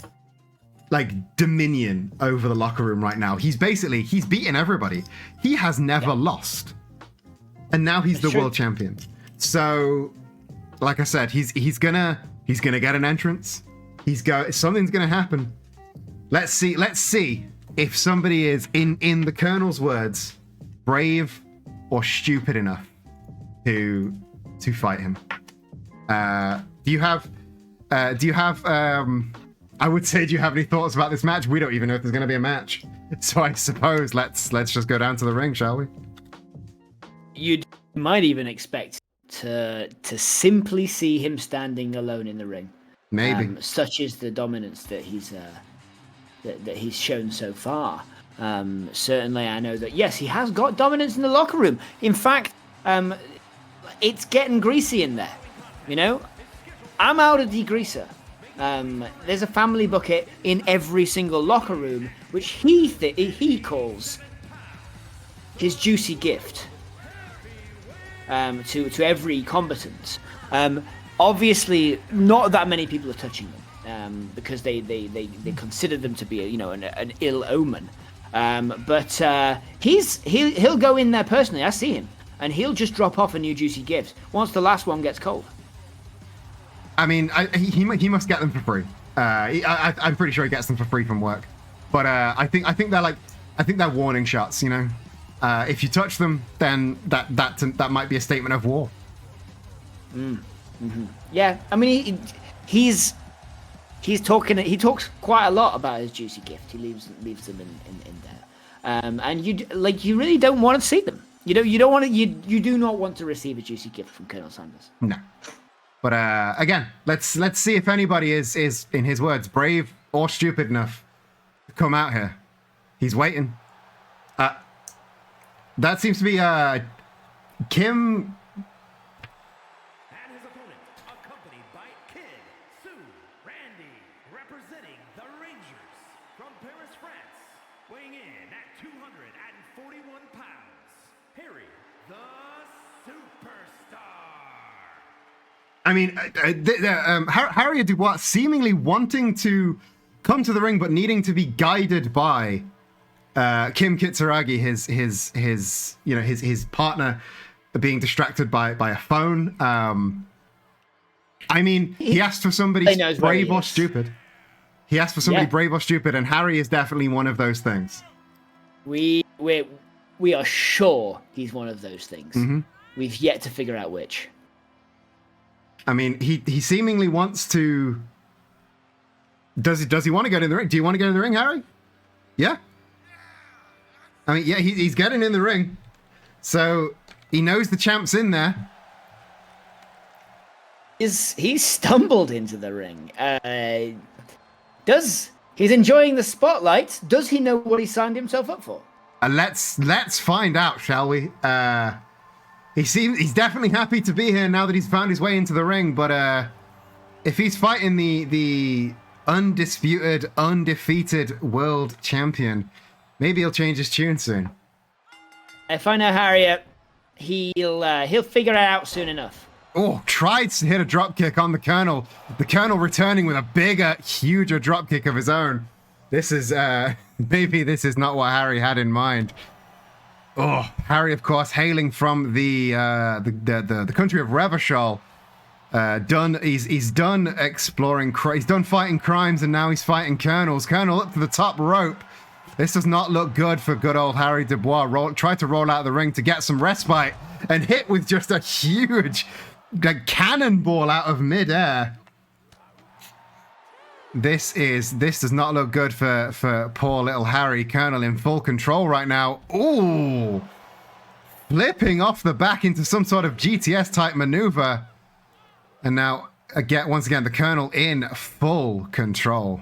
dominion over the locker room right now. He's beaten everybody. He has never lost, and now he's the world champion. So, like I said, he's gonna get an entrance. Something's gonna happen. Let's see if somebody is, in the Colonel's words, brave or stupid enough to fight him. Do you have I would say, do you have any thoughts about this match? We don't even know if there's going to be a match. So I suppose let's just go down to the ring, shall we? You might even expect to simply see him standing alone in the ring. Maybe. Such is the dominance that he's shown so far. Certainly, I know that, yes, he has got dominance in the locker room. In fact, it's getting greasy in there. You know, I'm out of degreaser. There's a family bucket in every single locker room, which he calls his juicy gift to every combatant. Obviously, not that many people are touching them because they consider them to be an ill omen. But he'll go in there personally. I see him, and he'll just drop off a new juicy gift once the last one gets cold. I mean, he must get them for free. I'm pretty sure he gets them for free from work. But I think they're warning shots. You know, if you touch them, then that might be a statement of war. Mm-hmm. Yeah, I mean, he talks quite a lot about his juicy gift. He leaves them in there. and you really don't want to see them. You don't want to. You do not want to receive a juicy gift from Colonel Sanders. No. But again, let's see if anybody is, in his words, brave or stupid enough to come out here. He's waiting. That seems to be Kim. And his opponent, accompanied by Kid, Sue, Randy, representing the Rangers from Paris, France, weighing in at 241 pounds, Harry the Superstar. I mean, Harriet Dubois seemingly wanting to come to the ring, but needing to be guided by Kim Kitsuragi, his partner, being distracted by a phone. I mean, he asked for somebody brave or stupid. He asked for somebody brave or stupid, and Harry is definitely one of those things. We are sure he's one of those things. Mm-hmm. We've yet to figure out which. I mean, he seemingly wants to. Does he want to get in the ring? Do you want to get in the ring, Harry? Yeah. I mean, yeah, he's getting in the ring, so he knows the champ's in there. He's stumbled into the ring. He's enjoying the spotlight? Does he know what he signed himself up for? Let's find out, shall we? He's definitely happy to be here now that he's found his way into the ring. But if he's fighting the undisputed, undefeated world champion, maybe he'll change his tune soon. If I know Harriet, he'll figure it out soon enough. Oh, tried to hit a drop kick on the Colonel. The Colonel returning with a bigger, huger drop kick of his own. This is maybe this is not what Harry had in mind. Oh, Harry, of course, hailing from the country of Revachol. He's done exploring. He's done fighting crimes, and now he's fighting colonels. Colonel up to the top rope. This does not look good for good old Harry Dubois. Tried to roll out of the ring to get some respite, and hit with just a huge cannonball out of midair. This does not look good for poor little Harry. Colonel in full control right now. Ooh, flipping off the back into some sort of GTS type maneuver, and now once again the Colonel in full control.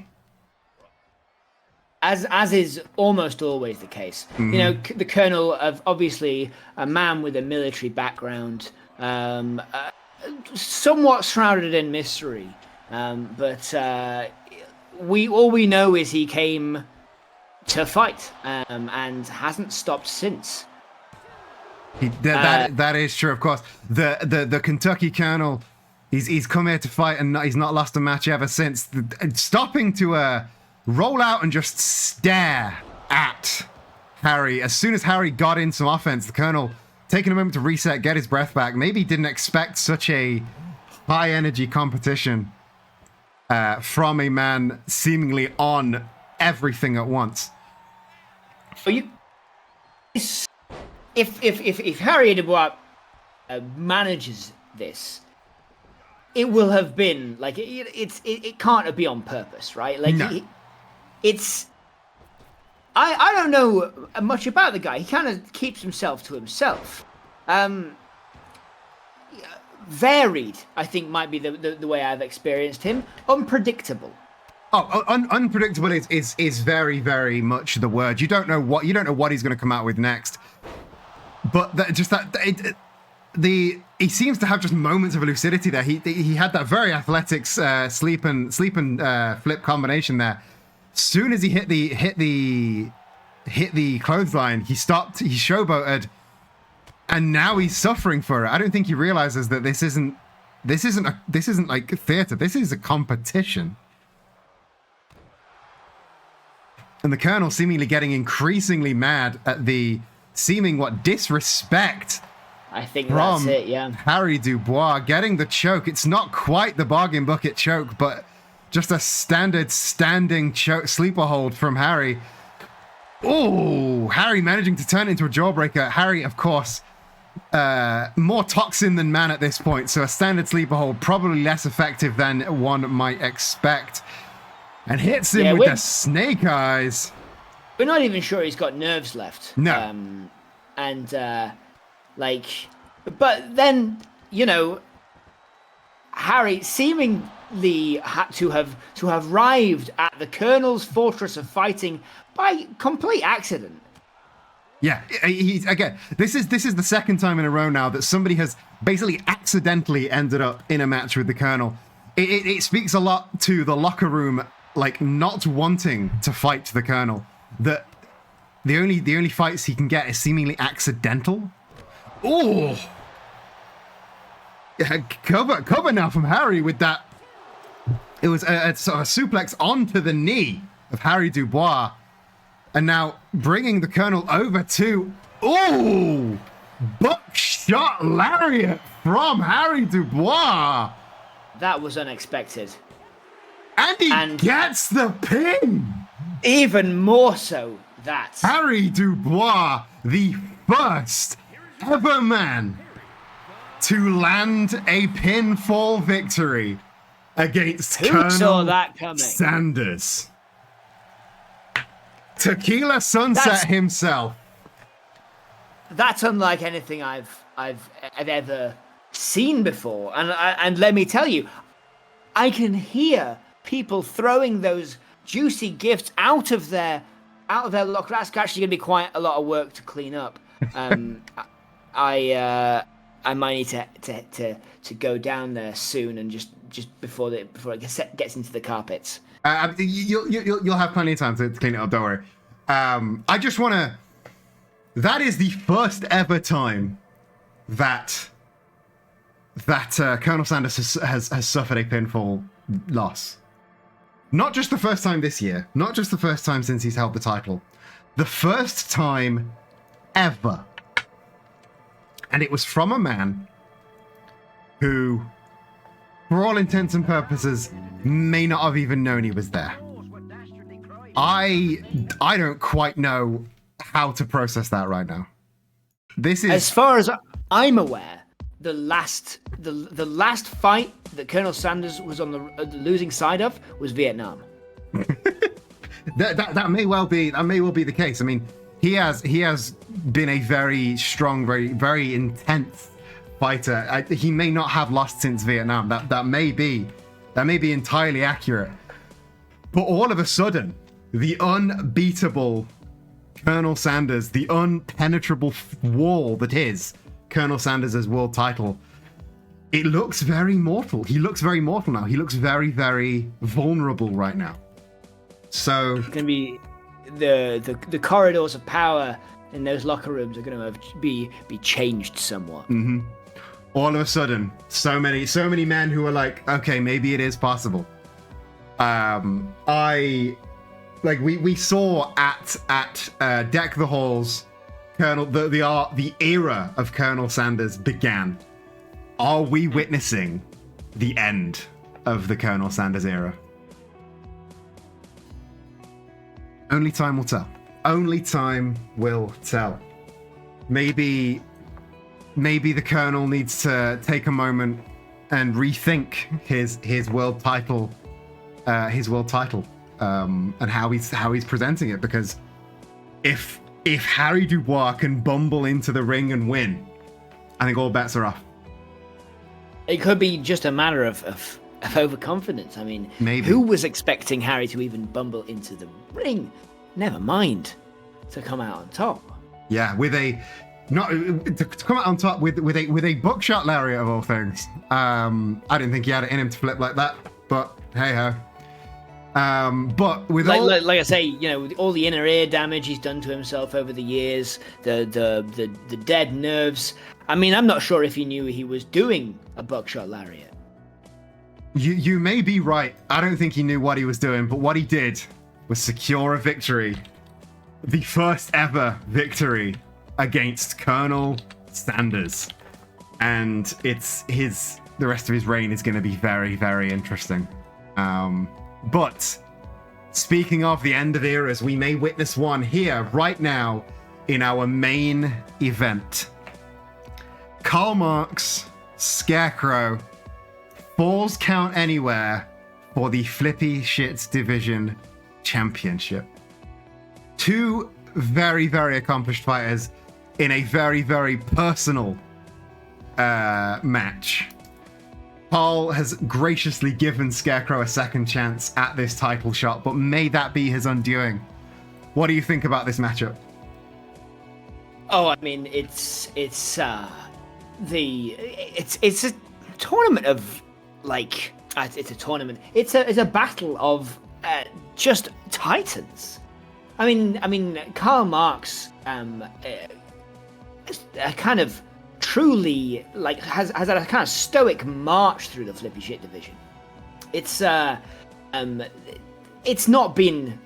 As is almost always the case. Mm-hmm. You know, the Colonel, of obviously a man with a military background, somewhat shrouded in mystery, but all we know is he came to fight, and hasn't stopped since. That is true, of course. The Kentucky Colonel, he's come here to fight, and he's not lost a match ever since. Stopping to roll out and just stare at Harry. As soon as Harry got in some offense, the Colonel taking a moment to reset, get his breath back. Maybe didn't expect such a high energy competition from a man seemingly on everything at once. If Harry Dubois manages this, it will have been like it can't be on purpose, right? Like no. I don't know much about the guy. He kind of keeps himself to himself. Varied, I think, might be the way I've experienced him. Unpredictable. Oh, unpredictable is very, very much the word. You don't know what he's going to come out with next. But he seems to have just moments of lucidity there. He had that very athletic sleep and flip combination there. Soon as he hit the clothesline, he stopped. He showboated, and now he's suffering for it. I don't think he realizes that this isn't like theater. This is a competition. And the Colonel seemingly getting increasingly mad at the seeming disrespect. I think from that's it, yeah. Harry Dubois getting the choke. It's not quite the bargain bucket choke, but just a standard standing choke, sleeper hold from Harry. Oh, Harry managing to turn it into a jawbreaker. Harry, of course, more toxin than man at this point, so a standard sleeper hold probably less effective than one might expect. And hits him with the snake eyes. we're not even sure he's got nerves left. No. But then, Harry seemingly had to have arrived at the Colonel's Fortress of Fighting by complete accident. Yeah, again, this is the second time in a row now that somebody has basically accidentally ended up in a match with the Colonel. It speaks a lot to the locker room, like, not wanting to fight the Colonel. That the only fights he can get is seemingly accidental. Oh, yeah, cover now from Harry with that. It was a sort of suplex onto the knee of Harry Dubois. And now bringing the Colonel over to, buckshot lariat from Harry Dubois. That was unexpected. And he gets the pin. Even more so that. Harry Dubois, the first ever man to land a pinfall victory against Who Colonel saw that coming? Sanders. Tequila Sunset himself. That's unlike anything I've ever seen before, and let me tell you, I can hear people throwing those juicy gifts out of their locker. That's actually going to be quite a lot of work to clean up. I might need to go down there soon and just before it gets into the carpets. You'll have plenty of time to clean it up, don't worry. I just want to... That is the first ever time that Colonel Sanders has suffered a pinfall loss. Not just the first time this year, not just the first time since he's held the title. The first time ever. And it was from a man who, for all intents and purposes, may not have even known he was there. I don't quite know how to process that right now. This is, as far as I'm aware, the last fight that Colonel Sanders was on the losing side of was Vietnam. that may well be the case. I mean, he has been a very strong, very intense fighter. He may not have lost since Vietnam. That may be entirely accurate. But all of a sudden, the unbeatable Colonel Sanders, the unpenetrable wall that is Colonel Sanders' world title, it looks very mortal. He looks very mortal now. He looks very, very vulnerable right now. So It's going to be the corridors of power in those locker rooms are going to be changed somewhat. Mm-hmm. All of a sudden, so many men who are like, okay, maybe it is possible. We saw at Deck the Halls, the era of Colonel Sanders began. Are we witnessing the end of the Colonel Sanders era? Only time will tell. Only time will tell. Maybe the Colonel needs to take a moment and rethink his world title, and how he's presenting it. Because if Harry Dubois can bumble into the ring and win, I think all bets are off. It could be just a matter of overconfidence. I mean, maybe. Who was expecting Harry to even bumble into the ring? Never mind to come out on top. Yeah, to come out on top with a buckshot lariat of all things. I didn't think he had it in him to flip like that, but hey ho. But with like I say, with all the inner ear damage he's done to himself over the years, the dead nerves. I mean, I'm not sure if he knew he was doing a buckshot lariat. You may be right. I don't think he knew what he was doing, but what he did was secure a victory. The first ever victory against Colonel Sanders. And the rest of his reign is going to be very, very interesting. But speaking of the end of eras, we may witness one here right now in our main event. Karl Marx, Scarecrow, Falls Count Anywhere for the Flippy Shits Division Championship. two very, very accomplished fighters in a very, very personal match. Carl has graciously given Scarecrow a second chance at this title shot, but may that be his undoing? What do you think about this matchup? Oh, I mean, it's a tournament of like it's a tournament. It's a battle of just titans. I mean, Karl Marx a kind of truly like has had a kind of stoic march through the flippy shit division. It's not been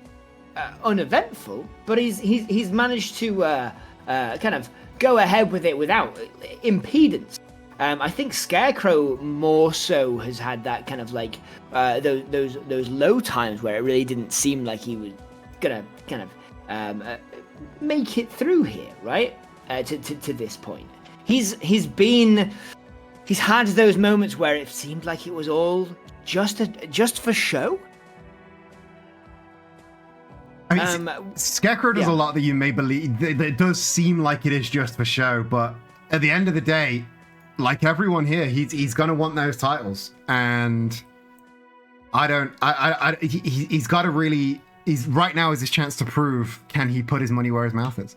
uneventful, but he's managed to kind of go ahead with it without impedance. I think Scarecrow more so has had that kind of like those low times where it really didn't seem like he was gonna kind of make it through here, right? To this point, he's had those moments where it seemed like it was all just for show. I mean, Scarecrow does a lot that you may believe. It does seem like it is just for show, but at the end of the day, like everyone here, he's gonna want those titles, and he's got to really. He's right now is his chance to prove, can he put his money where his mouth is?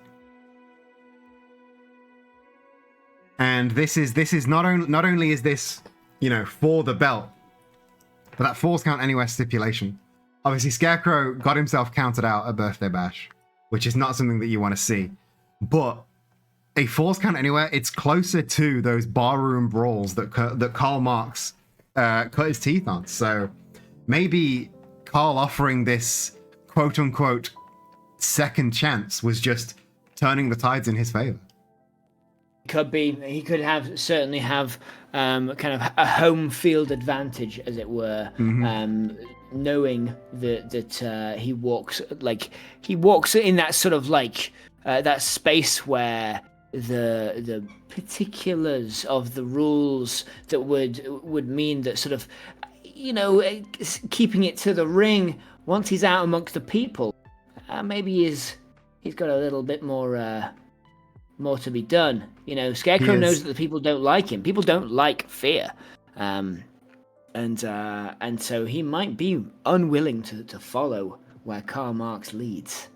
And this is not only is this, for the belt, but that Falls Count Anywhere stipulation. Obviously, Scarecrow got himself counted out at Birthday Bash, which is not something that you want to see. But a Falls Count Anywhere, it's closer to those barroom brawls that Karl Marx cut his teeth on. So maybe Karl offering this quote-unquote second chance was just turning the tides in his favor. Could be. He could certainly have kind of a home field advantage, as it were, knowing that he walks in that sort of like that space where the particulars of the rules that would mean that sort of keeping it to the ring once he's out amongst the people, maybe he's got a little bit more to be done. Scarecrow knows that the people don't like him. People don't like fear, and so he might be unwilling to follow where Karl Marx leads.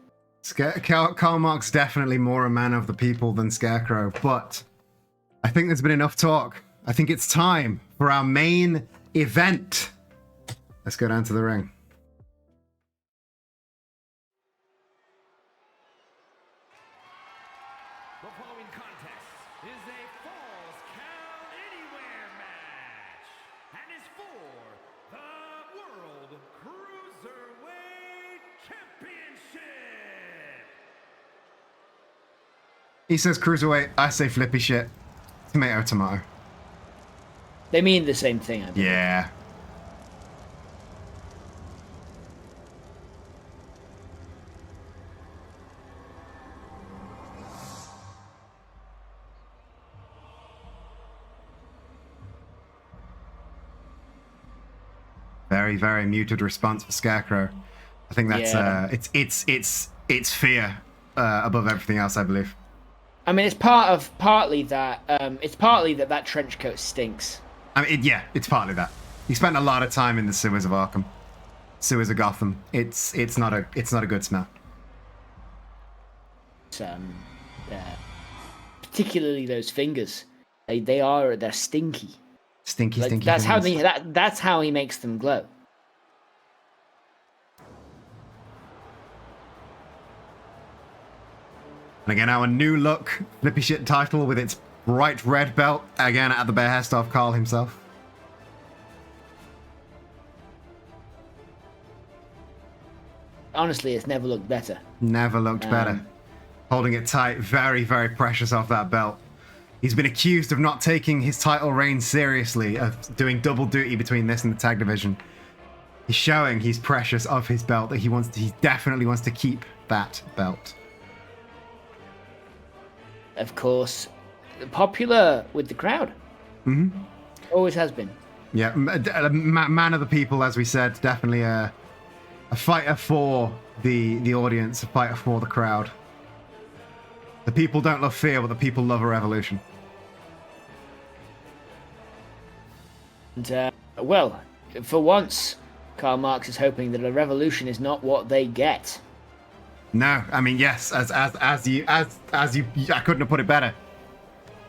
Karl Marx definitely more a man of the people than Scarecrow, but I think there's been enough talk. I think it's time for our main event. Let's go down to the ring. The following contest is a Falls Count Anywhere match and is for the World Cruiserweight Championship. He says cruiserweight, I say flippy shit. Tomato, tomato. They mean the same thing, I believe. Yeah. Very, very muted response for Scarecrow. I think that's it's fear above everything else, I believe. I mean, it's partly that trench coat stinks. I mean, it's partly that. He spent a lot of time in the sewers of Arkham, sewers of Gotham. It's not a good smell. Particularly those fingers. They're stinky. Stinky. That's how he makes them glow. And again, our new look flippy shit title with its bright red belt, again at the behest of Karl himself. Honestly, it's never looked better. Never looked better. Holding it tight, very, very precious off that belt. He's been accused of not taking his title reign seriously, of doing double duty between this and the tag division. He's showing he's precious of his belt, that he definitely wants to keep that belt. Of course, popular with the crowd. Always has been. Yeah, man of the people, as we said, definitely A fighter for the audience, a fighter for the crowd. The people don't love fear, but the people love a revolution. And, well, for once, Karl Marx is hoping that a revolution is not what they get. No, I mean, yes, as you, I couldn't have put it better.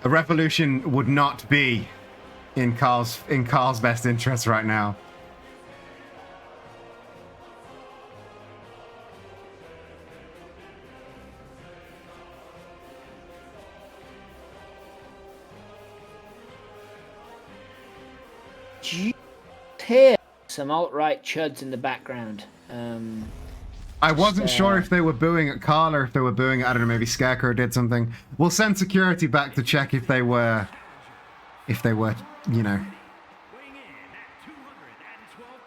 A revolution would not be in Karl's best interest right now. You hear some alt-right chuds in the background. I wasn't sure if they were booing at Karl or if they were booing at, I don't know, maybe Scarecrow did something. We'll send security back to check if they were, you know.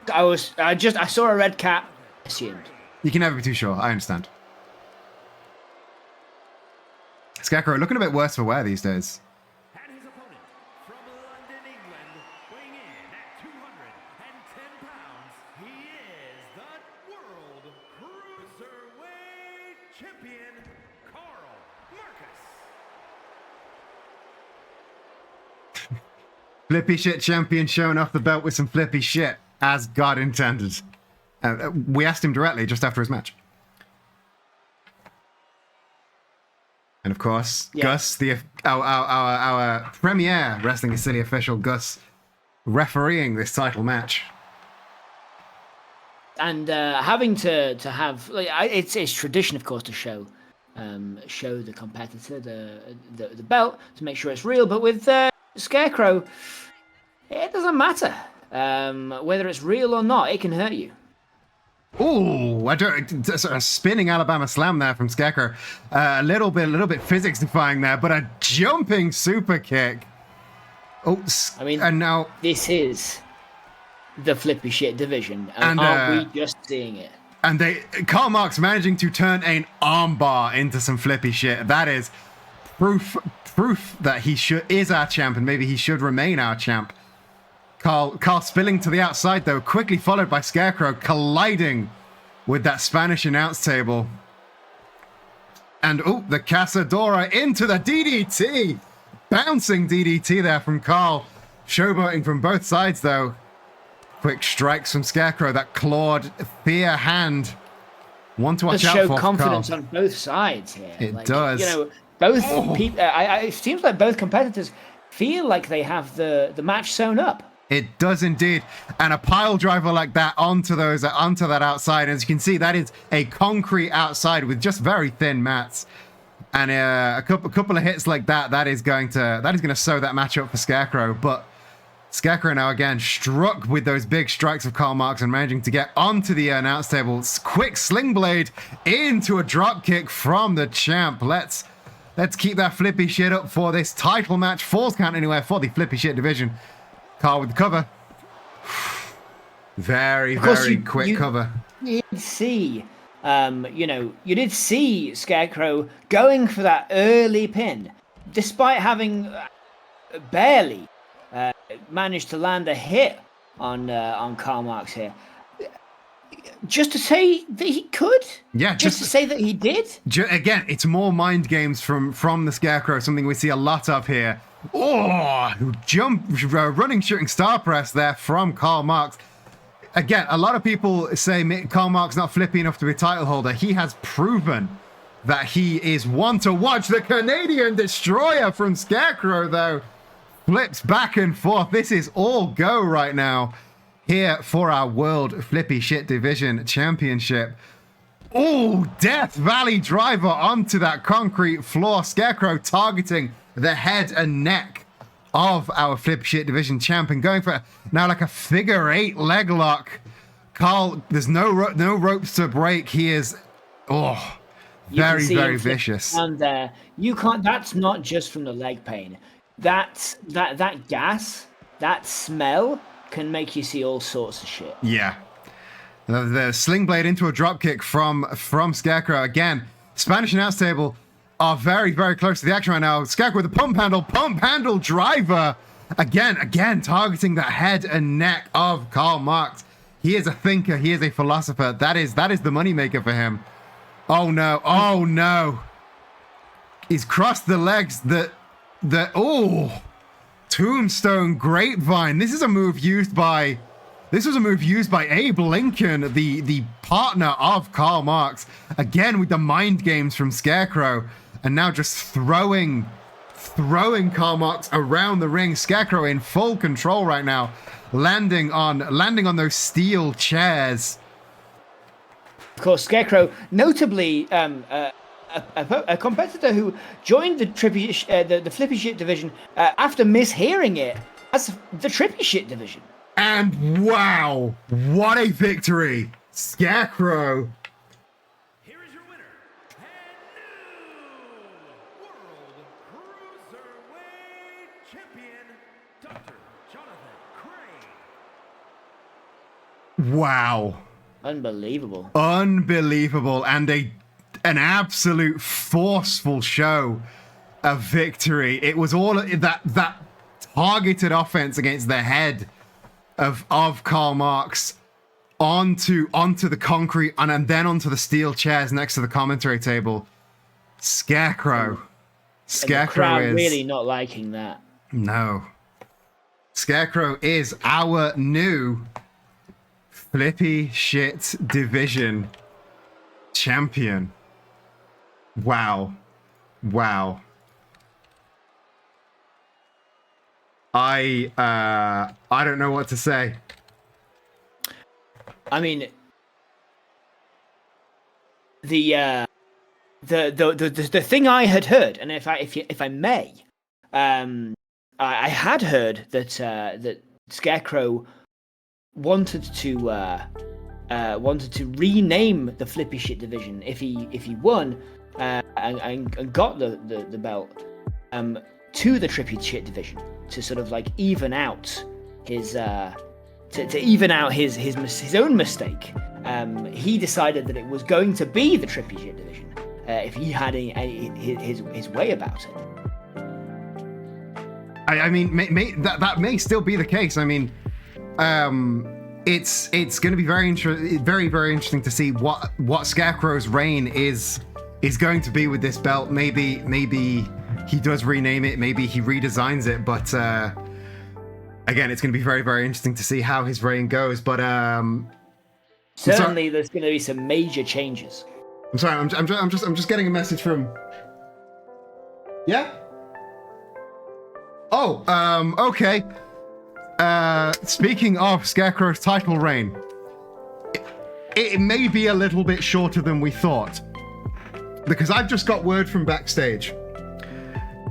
I saw a red cap. Assumed. You can never be too sure. I understand. Scarecrow looking a bit worse for wear these days. And his opponent from London, England, weighing in at 210 pounds, he is the World Cruiserweight Champion, Karl Markus. Flippy shit champion showing off the belt with some flippy shit, as God intended. We asked him directly just after his match. And of course, Yeah. Gus, our premier Wrestling is Silly official, Gus, refereeing this title match. And having to have it's tradition, of course, to show the competitor the belt to make sure it's real. But with Scarecrow, it doesn't matter whether it's real or not. It can hurt you. Ooh, a spinning Alabama slam there from Scarecrow. A little bit physics defying there, but a jumping super kick. Oh, I mean, and now this is the flippy shit division, And, aren't we just seeing it? and Karl Marx managing to turn an armbar into some flippy shit. That is proof that he is our champ, and maybe he should remain our champ. Karl spilling to the outside, though, quickly followed by Scarecrow, colliding with that Spanish announce table. And, the Cazadora into the DDT. Bouncing DDT there from Karl. Showboating from both sides, though. Quick strikes from Scarecrow, that clawed fear hand. One to watch Does out show for confidence Karl. on both sides here. It does. You know, both people. It seems like both competitors feel like they have the match sewn up. It does indeed, and a pile driver like that onto that outside. As you can see, that is a concrete outside with just very thin mats, and a couple of hits like that. That is going to sew that match up for Scarecrow. But Scarecrow now again struck with those big strikes of Karl Marx and managing to get onto the announce table. Quick sling blade into a drop kick from the champ. Let's keep that flippy shit up for this title match. Falls count anywhere for the flippy shit division. Karl with the cover. Very quick cover. You did see, you did see Scarecrow going for that early pin, despite having barely managed to land a hit on Karl Marx here. Just to say that he could? Yeah, just to say that he did? Again, it's more mind games from the Scarecrow, something we see a lot of here. Oh, running shooting star press there from Karl Marx. Again, a lot of people say Karl Marx not flippy enough to be a title holder. He has proven that he is one to watch. The Canadian Destroyer from Scarecrow, though, flips back and forth. This is all go right now here for our World Flippy Shit Division Championship. Oh, Death Valley driver onto that concrete floor. Scarecrow targeting the head and neck of our Flip Shit Division champ and going for now like a figure 8 leg lock. Karl, there's no ropes to break. He is very vicious. And you can't. That's not just from the leg pain. That gas, that smell can make you see all sorts of shit. Yeah. The sling blade into a drop kick from Scarecrow again. Spanish announce table are very close to the action right now. Scarecrow with a pump handle driver. Again targeting the head and neck of Karl Marx. He is a thinker. He is a philosopher. That is the moneymaker for him. Oh no. Oh no. He's crossed the legs. Oh, Tombstone Grapevine. This was a move used by Abe Lincoln, the partner of Karl Marx. Again with the mind games from Scarecrow, and now just throwing Karl Marx around the ring. Scarecrow in full control right now, landing on those steel chairs. Of course, Scarecrow, notably a competitor who joined the the Flippy Shit division after mishearing it as the Trippy Shit division. And wow, what a victory! Scarecrow. Here is your winner, and new World Cruiserweight Champion, Dr. Jonathan Crane. Wow. Unbelievable. Unbelievable, and an absolute forceful show of victory. It was all that targeted offense against the head of Karl Marx onto the concrete and then onto the steel chairs next to the commentary table. Scarecrow And the crowd is really not liking that. no. Scarecrow is our new Flippy Shit division champion. Wow. I don't know what to say. I mean, the thing I had heard, and if I may, I had heard that that Scarecrow wanted to rename the Flippy Shit division if he won and got the belt to the Trippy Shit division to sort of like even out his to even out his own mistake. He decided that it was going to be the Trippy Shit division if he had his way about it. I mean, that may still be the case. I mean, it's going to be very interesting to see what Scarecrow's reign is going to be with this belt. Maybe he does rename it. Maybe he redesigns it. But again, it's going to be very, very interesting to see how his reign goes. But certainly, there's going to be some major changes. I'm sorry. I'm just getting a message from. Yeah. Oh. Okay. Speaking of Scarecrow's title reign, it may be a little bit shorter than we thought, because I've just got word from backstage.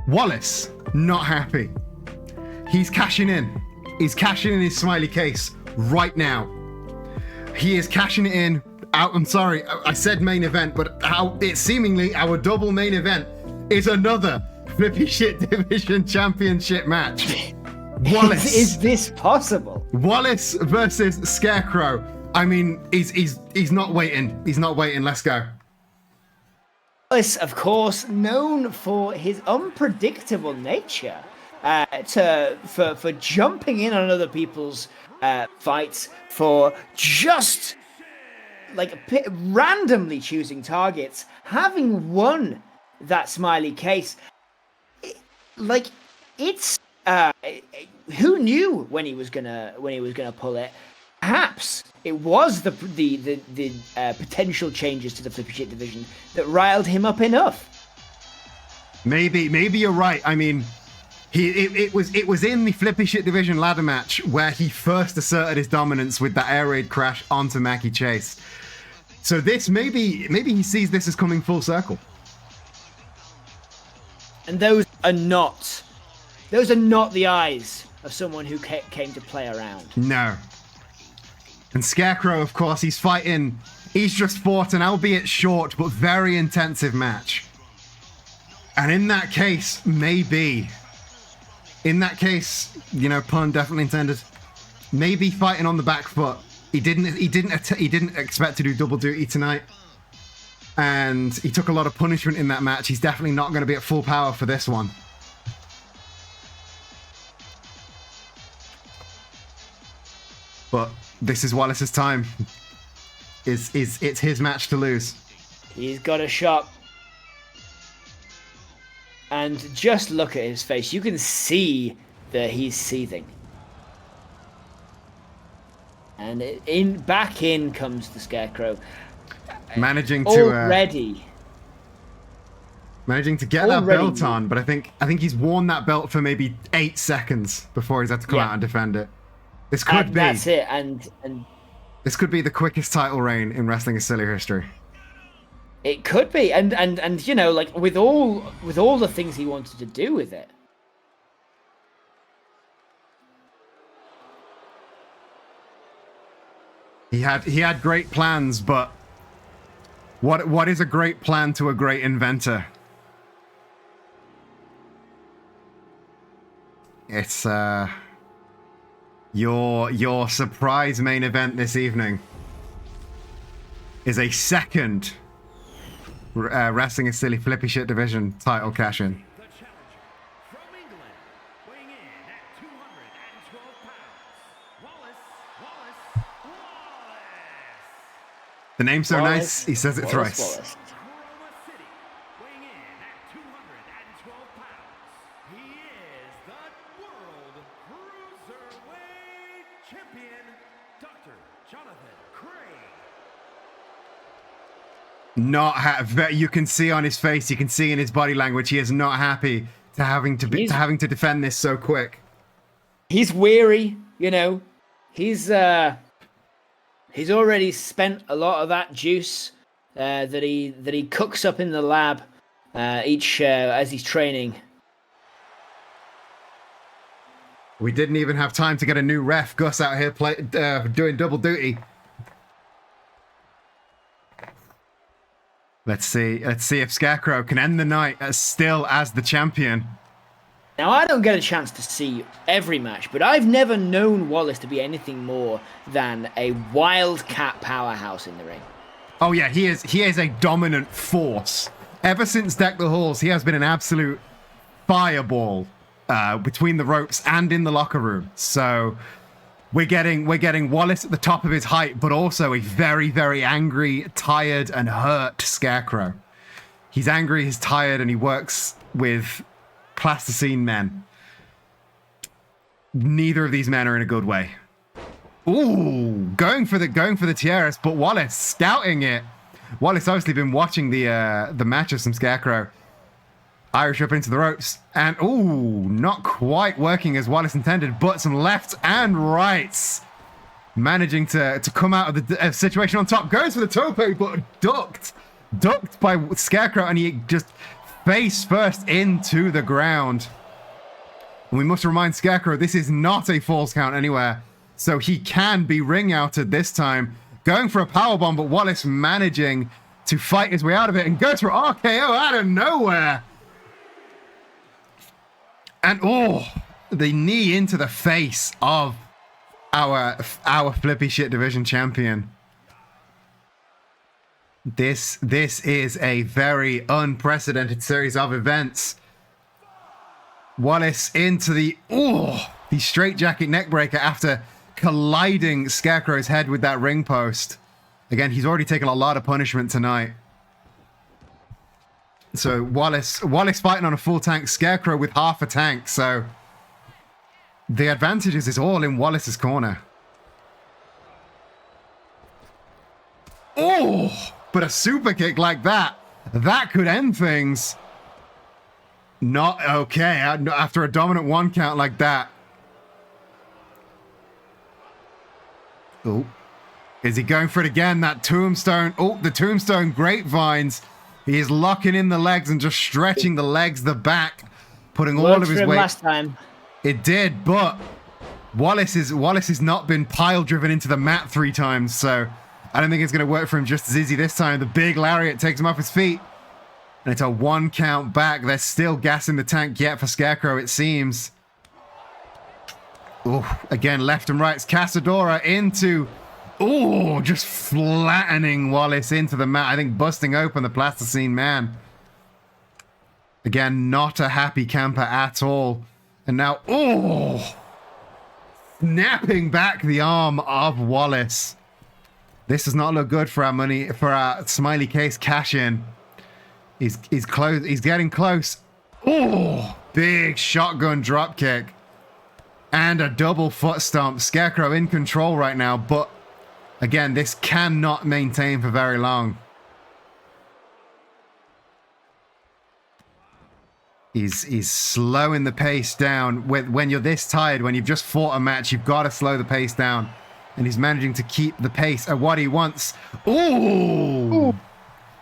Wallace, not happy. He's cashing in. He's cashing in his smiley case right now. He is cashing it in. I'm sorry, I said main event, but it's seemingly our double main event is another Flippy Shit Division Championship match. Wallace. Is this possible? Wallace versus Scarecrow. I mean, he's not waiting. He's not waiting. Let's go. Wallace, of course, known for his unpredictable nature, for jumping in on other people's fights, for just like randomly choosing targets, having won that smiley case. It's who knew when he was gonna pull it? Perhaps it was the potential changes to the Flippy Shit division that riled him up enough. Maybe you're right. I mean, it was in the Flippy Shit division ladder match where he first asserted his dominance with that air raid crash onto Mackie Chase. So this maybe he sees this as coming full circle. And those are not the eyes of someone who came to play around. No. And Scarecrow, of course, he's fighting. He's just fought an albeit short but very intensive match. And in that case, you know, pun definitely intended, maybe fighting on the back foot. He didn't expect to do double duty tonight. And he took a lot of punishment in that match. He's definitely not going to be at full power for this one. But This is Wallace's time. It's his match to lose. He's got a shot. And just look at his face. You can see that he's seething. And back in comes the Scarecrow. Managing to get that belt on, but I think he's worn that belt for maybe 8 seconds before he's had to come out and defend it. This could be. That's it, and this could be the quickest title reign in Wrestling is Silly history. It could be, and you know, like with all the things he wanted to do with it. He had great plans, but what is a great plan to a great inventor? It's your surprise main event this evening is a second Wrestling is Silly Flippy Shit Division title cash-in. The challenger from England, weighing in at 212 pounds, Wallace. The name's so Wallace, nice, he says it thrice. Wallace. Oklahoma City, weighing in at 212 pounds, he is the World Cruiserweight Champion, Dr. Jonathan Craig. You can see on his face, you can see in his body language, he is not happy to having to defend this so quick. He's weary, you know. He's already spent a lot of that juice that he cooks up in the lab as he's training. We didn't even have time to get a new ref. Gus out here doing double duty. Let's see if Scarecrow can end the night still as the champion. Now, I don't get a chance to see every match, but I've never known Wallace to be anything more than a wildcat powerhouse in the ring. Oh yeah, he is a dominant force. Ever since Deck the Halls, he has been an absolute fireball between the ropes and in the locker room. So we're getting Wallace at the top of his height, but also a very, very angry, tired, and hurt Scarecrow. He's angry, he's tired, and he works with plasticine men. Neither of these men are in a good way. Ooh, going for the tiaras, but Wallace scouting it. Wallace obviously been watching the match of some Scarecrow. Irish up into the ropes, and ooh, not quite working as Wallace intended, but some lefts and rights. Managing to come out of the situation on top. Goes for the tope, but ducked by Scarecrow, and he just face first into the ground. And we must remind Scarecrow, this is not a falls count anywhere, so he can be ring outed this time. Going for a powerbomb, but Wallace managing to fight his way out of it and goes for RKO out of nowhere. And the knee into the face of our Flippy Shit Division champion. This is a very unprecedented series of events. Wallace into the straitjacket neckbreaker after colliding Scarecrow's head with that ring post. Again, he's already taken a lot of punishment tonight. So Wallace fighting on a full tank, Scarecrow with half a tank. So the advantages is all in Wallace's corner. Oh, but a super kick like that could end things. Not okay after a dominant one count like that. Oh, is he going for it again? That tombstone. Oh, the tombstone grapevines. He is locking in the legs and just stretching the legs, the back, putting all of his weight. Last time. It did, but Wallace has not been pile driven into the mat 3 times, so I don't think it's going to work for him just as easy this time. The big lariat takes him off his feet, and it's a 1 count back. There's still gas in the tank yet for Scarecrow, it seems. Oh, again, left and right. It's Casadora into... Oh, just flattening Wallace into the mat. I think busting open the plasticine man. Again, not a happy camper at all. And now, snapping back the arm of Wallace. This does not look good for our smiley case cash in. He's close. He's getting close. Oh, big shotgun drop kick and a double foot stomp. Scarecrow in control right now, but again, this cannot maintain for very long. He's slowing the pace down. When you're this tired, when you've just fought a match, you've got to slow the pace down. And he's managing to keep the pace at what he wants. Ooh!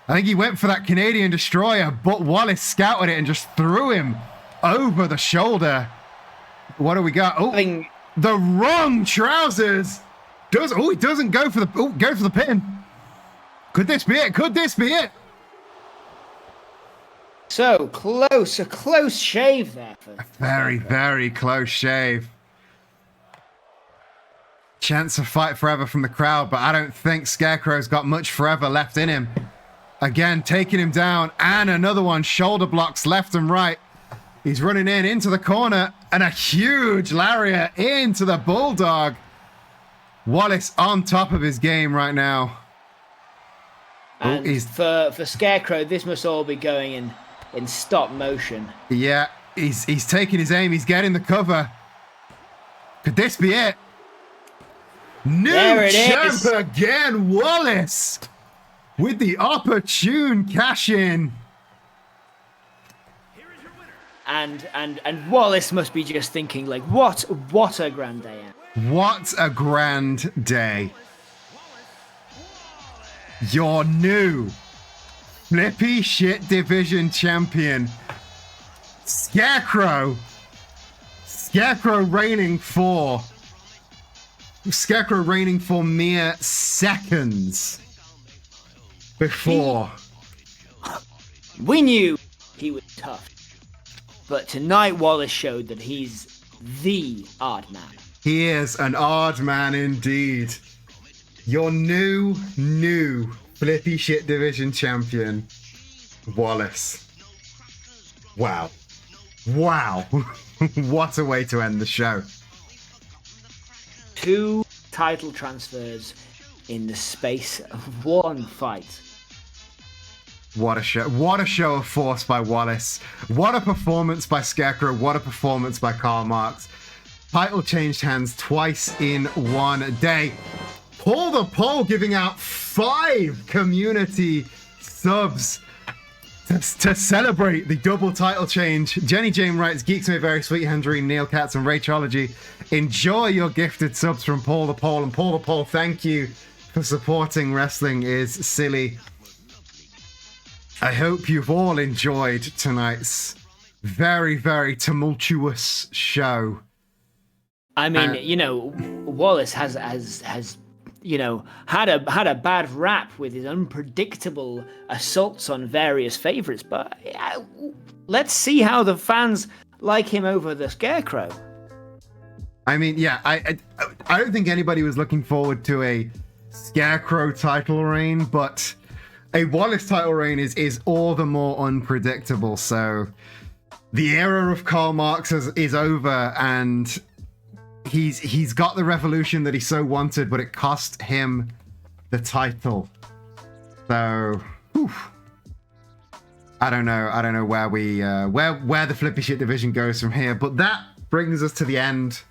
I think he went for that Canadian Destroyer, but Wallace scouted it and just threw him over the shoulder. What do we got? Oh, the wrong trousers. He doesn't go for the pin. Could this be it? Could this be it? So close, a close shave there. Very, very close shave. Chance of fight forever from the crowd, but I don't think Scarecrow's got much forever left in him. Again, taking him down, and another one. Shoulder blocks left and right. He's running into the corner, and a huge lariat into the Bulldog. Wallace on top of his game right now. And for Scarecrow, this must all be going in stop motion. Yeah, he's taking his aim. He's getting the cover. Could this be it? New champ again, Wallace, with the opportune cash in. And Wallace must be just thinking like, what a grand day. What a grand day. Your new Flippy Shit Division champion, Scarecrow. Scarecrow reigning for mere seconds before. We knew he was tough, but tonight Wallace showed that he's the odd man. He is an odd man indeed. Your new Flippy Shit Division champion, Wallace. Wow. What a way to end the show. 2 title transfers in the space of 1 fight. What a show. What a show of force by Wallace. What a performance by Scarecrow. What a performance by Karl Marx. Title changed hands twice in one day. Paul the Pole giving out 5 community subs to celebrate the double title change. Jenny Jane writes, Geeks Made Very Sweet, Hendrine, Neil Katz, and Rachology. Enjoy your gifted subs from Paul the Pole. And Paul the Pole, thank you for supporting Wrestling is Silly. I hope you've all enjoyed tonight's very, very tumultuous show. I mean, Wallace has had a bad rap with his unpredictable assaults on various favorites, but let's see how the fans like him over the Scarecrow. I mean, yeah, I don't think anybody was looking forward to a Scarecrow title reign, but a Wallace title reign is all the more unpredictable. So the era of Karl Marx is over, and he's got the revolution that he so wanted, but it cost him the title. So I don't know where we where the Flippy Shit division goes from here, but that brings us to the end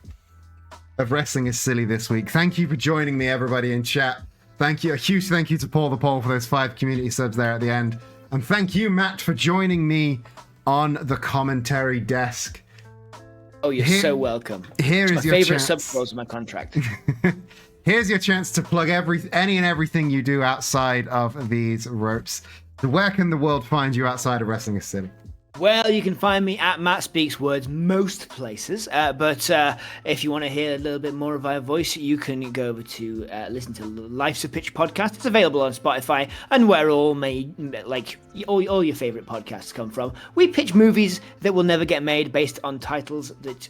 of Wrestling is Silly this week. Thank you for joining me, everybody in chat. Thank you, a huge thank you to Paul the Pole for those 5 community subs there at the end, and thank you, Matt, for joining me on the commentary desk. Oh, you're so welcome. Here is your favorite chance. sub in my contract. Here's your chance to plug any and everything you do outside of these ropes. So where can the world find you outside of Wrestling is Silly? Well, you can find me at Matt Speaks Words most places, but if you want to hear a little bit more of our voice, you can go over to listen to Life's a Pitch podcast. It's available on Spotify and where all your favorite podcasts come from. We pitch movies that will never get made based on titles that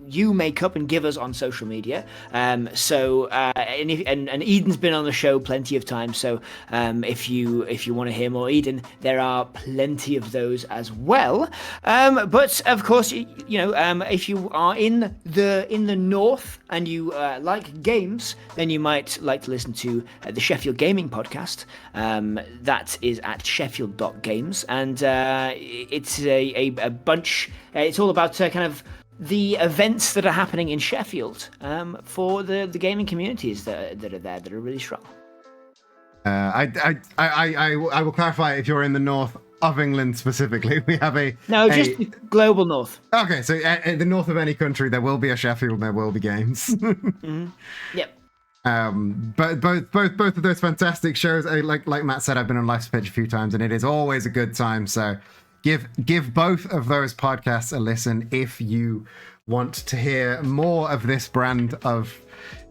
you make up and give us on social media. And Eden's been on the show plenty of times, so if you want to hear more Eden, there are plenty of those as well. well. But of course, if you are in the north and you like games, then you might like to listen to the Sheffield Gaming Podcast. That is at sheffield.games, and it's a bunch. It's all about kind of the events that are happening in Sheffield for the gaming communities that are there that are really strong. I will clarify, if you're in the north of England specifically, we have just global north. Okay, so in the north of any country, there will be a Sheffield and there will be games. Mm-hmm. Yep. But both of those fantastic shows, like Matt said, I've been on Life's Pitch a few times, and it is always a good time. So give both of those podcasts a listen if you want to hear more of this brand of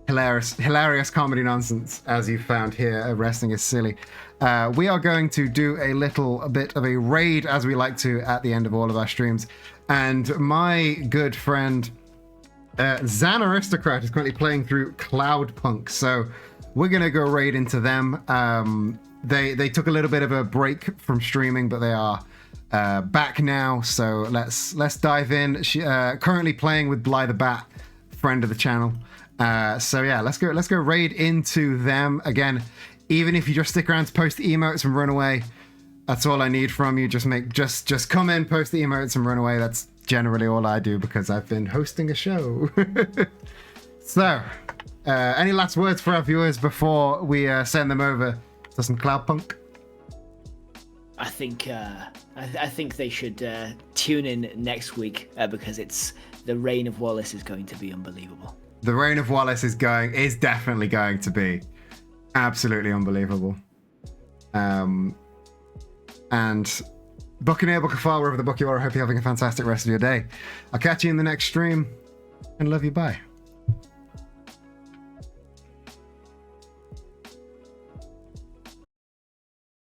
hilarious comedy nonsense, as you found here at Wrestling is Silly. We are going to do a little bit of a raid, as we like to at the end of all of our streams, and my good friend Zan Aristocrat is currently playing through Cloudpunk, so we're gonna go raid into them. They took a little bit of a break from streaming, but they are back now, so let's dive in. She currently playing with Bly the Bat, friend of the channel. So yeah, let's go raid into them again. Even if you just stick around to post the emotes and run away, that's all I need from you. Just come in, post the emotes and run away. That's generally all I do because I've been hosting a show. So, any last words for our viewers before we send them over to some Cloudpunk? I think they should tune in next week because it's the Reign of Wallace is going to be unbelievable. The Reign of Wallace is definitely going to be absolutely unbelievable. And book Abel Kafal wherever the book you are. I hope you're having a fantastic rest of your day. I'll catch you in the next stream and love you. Bye.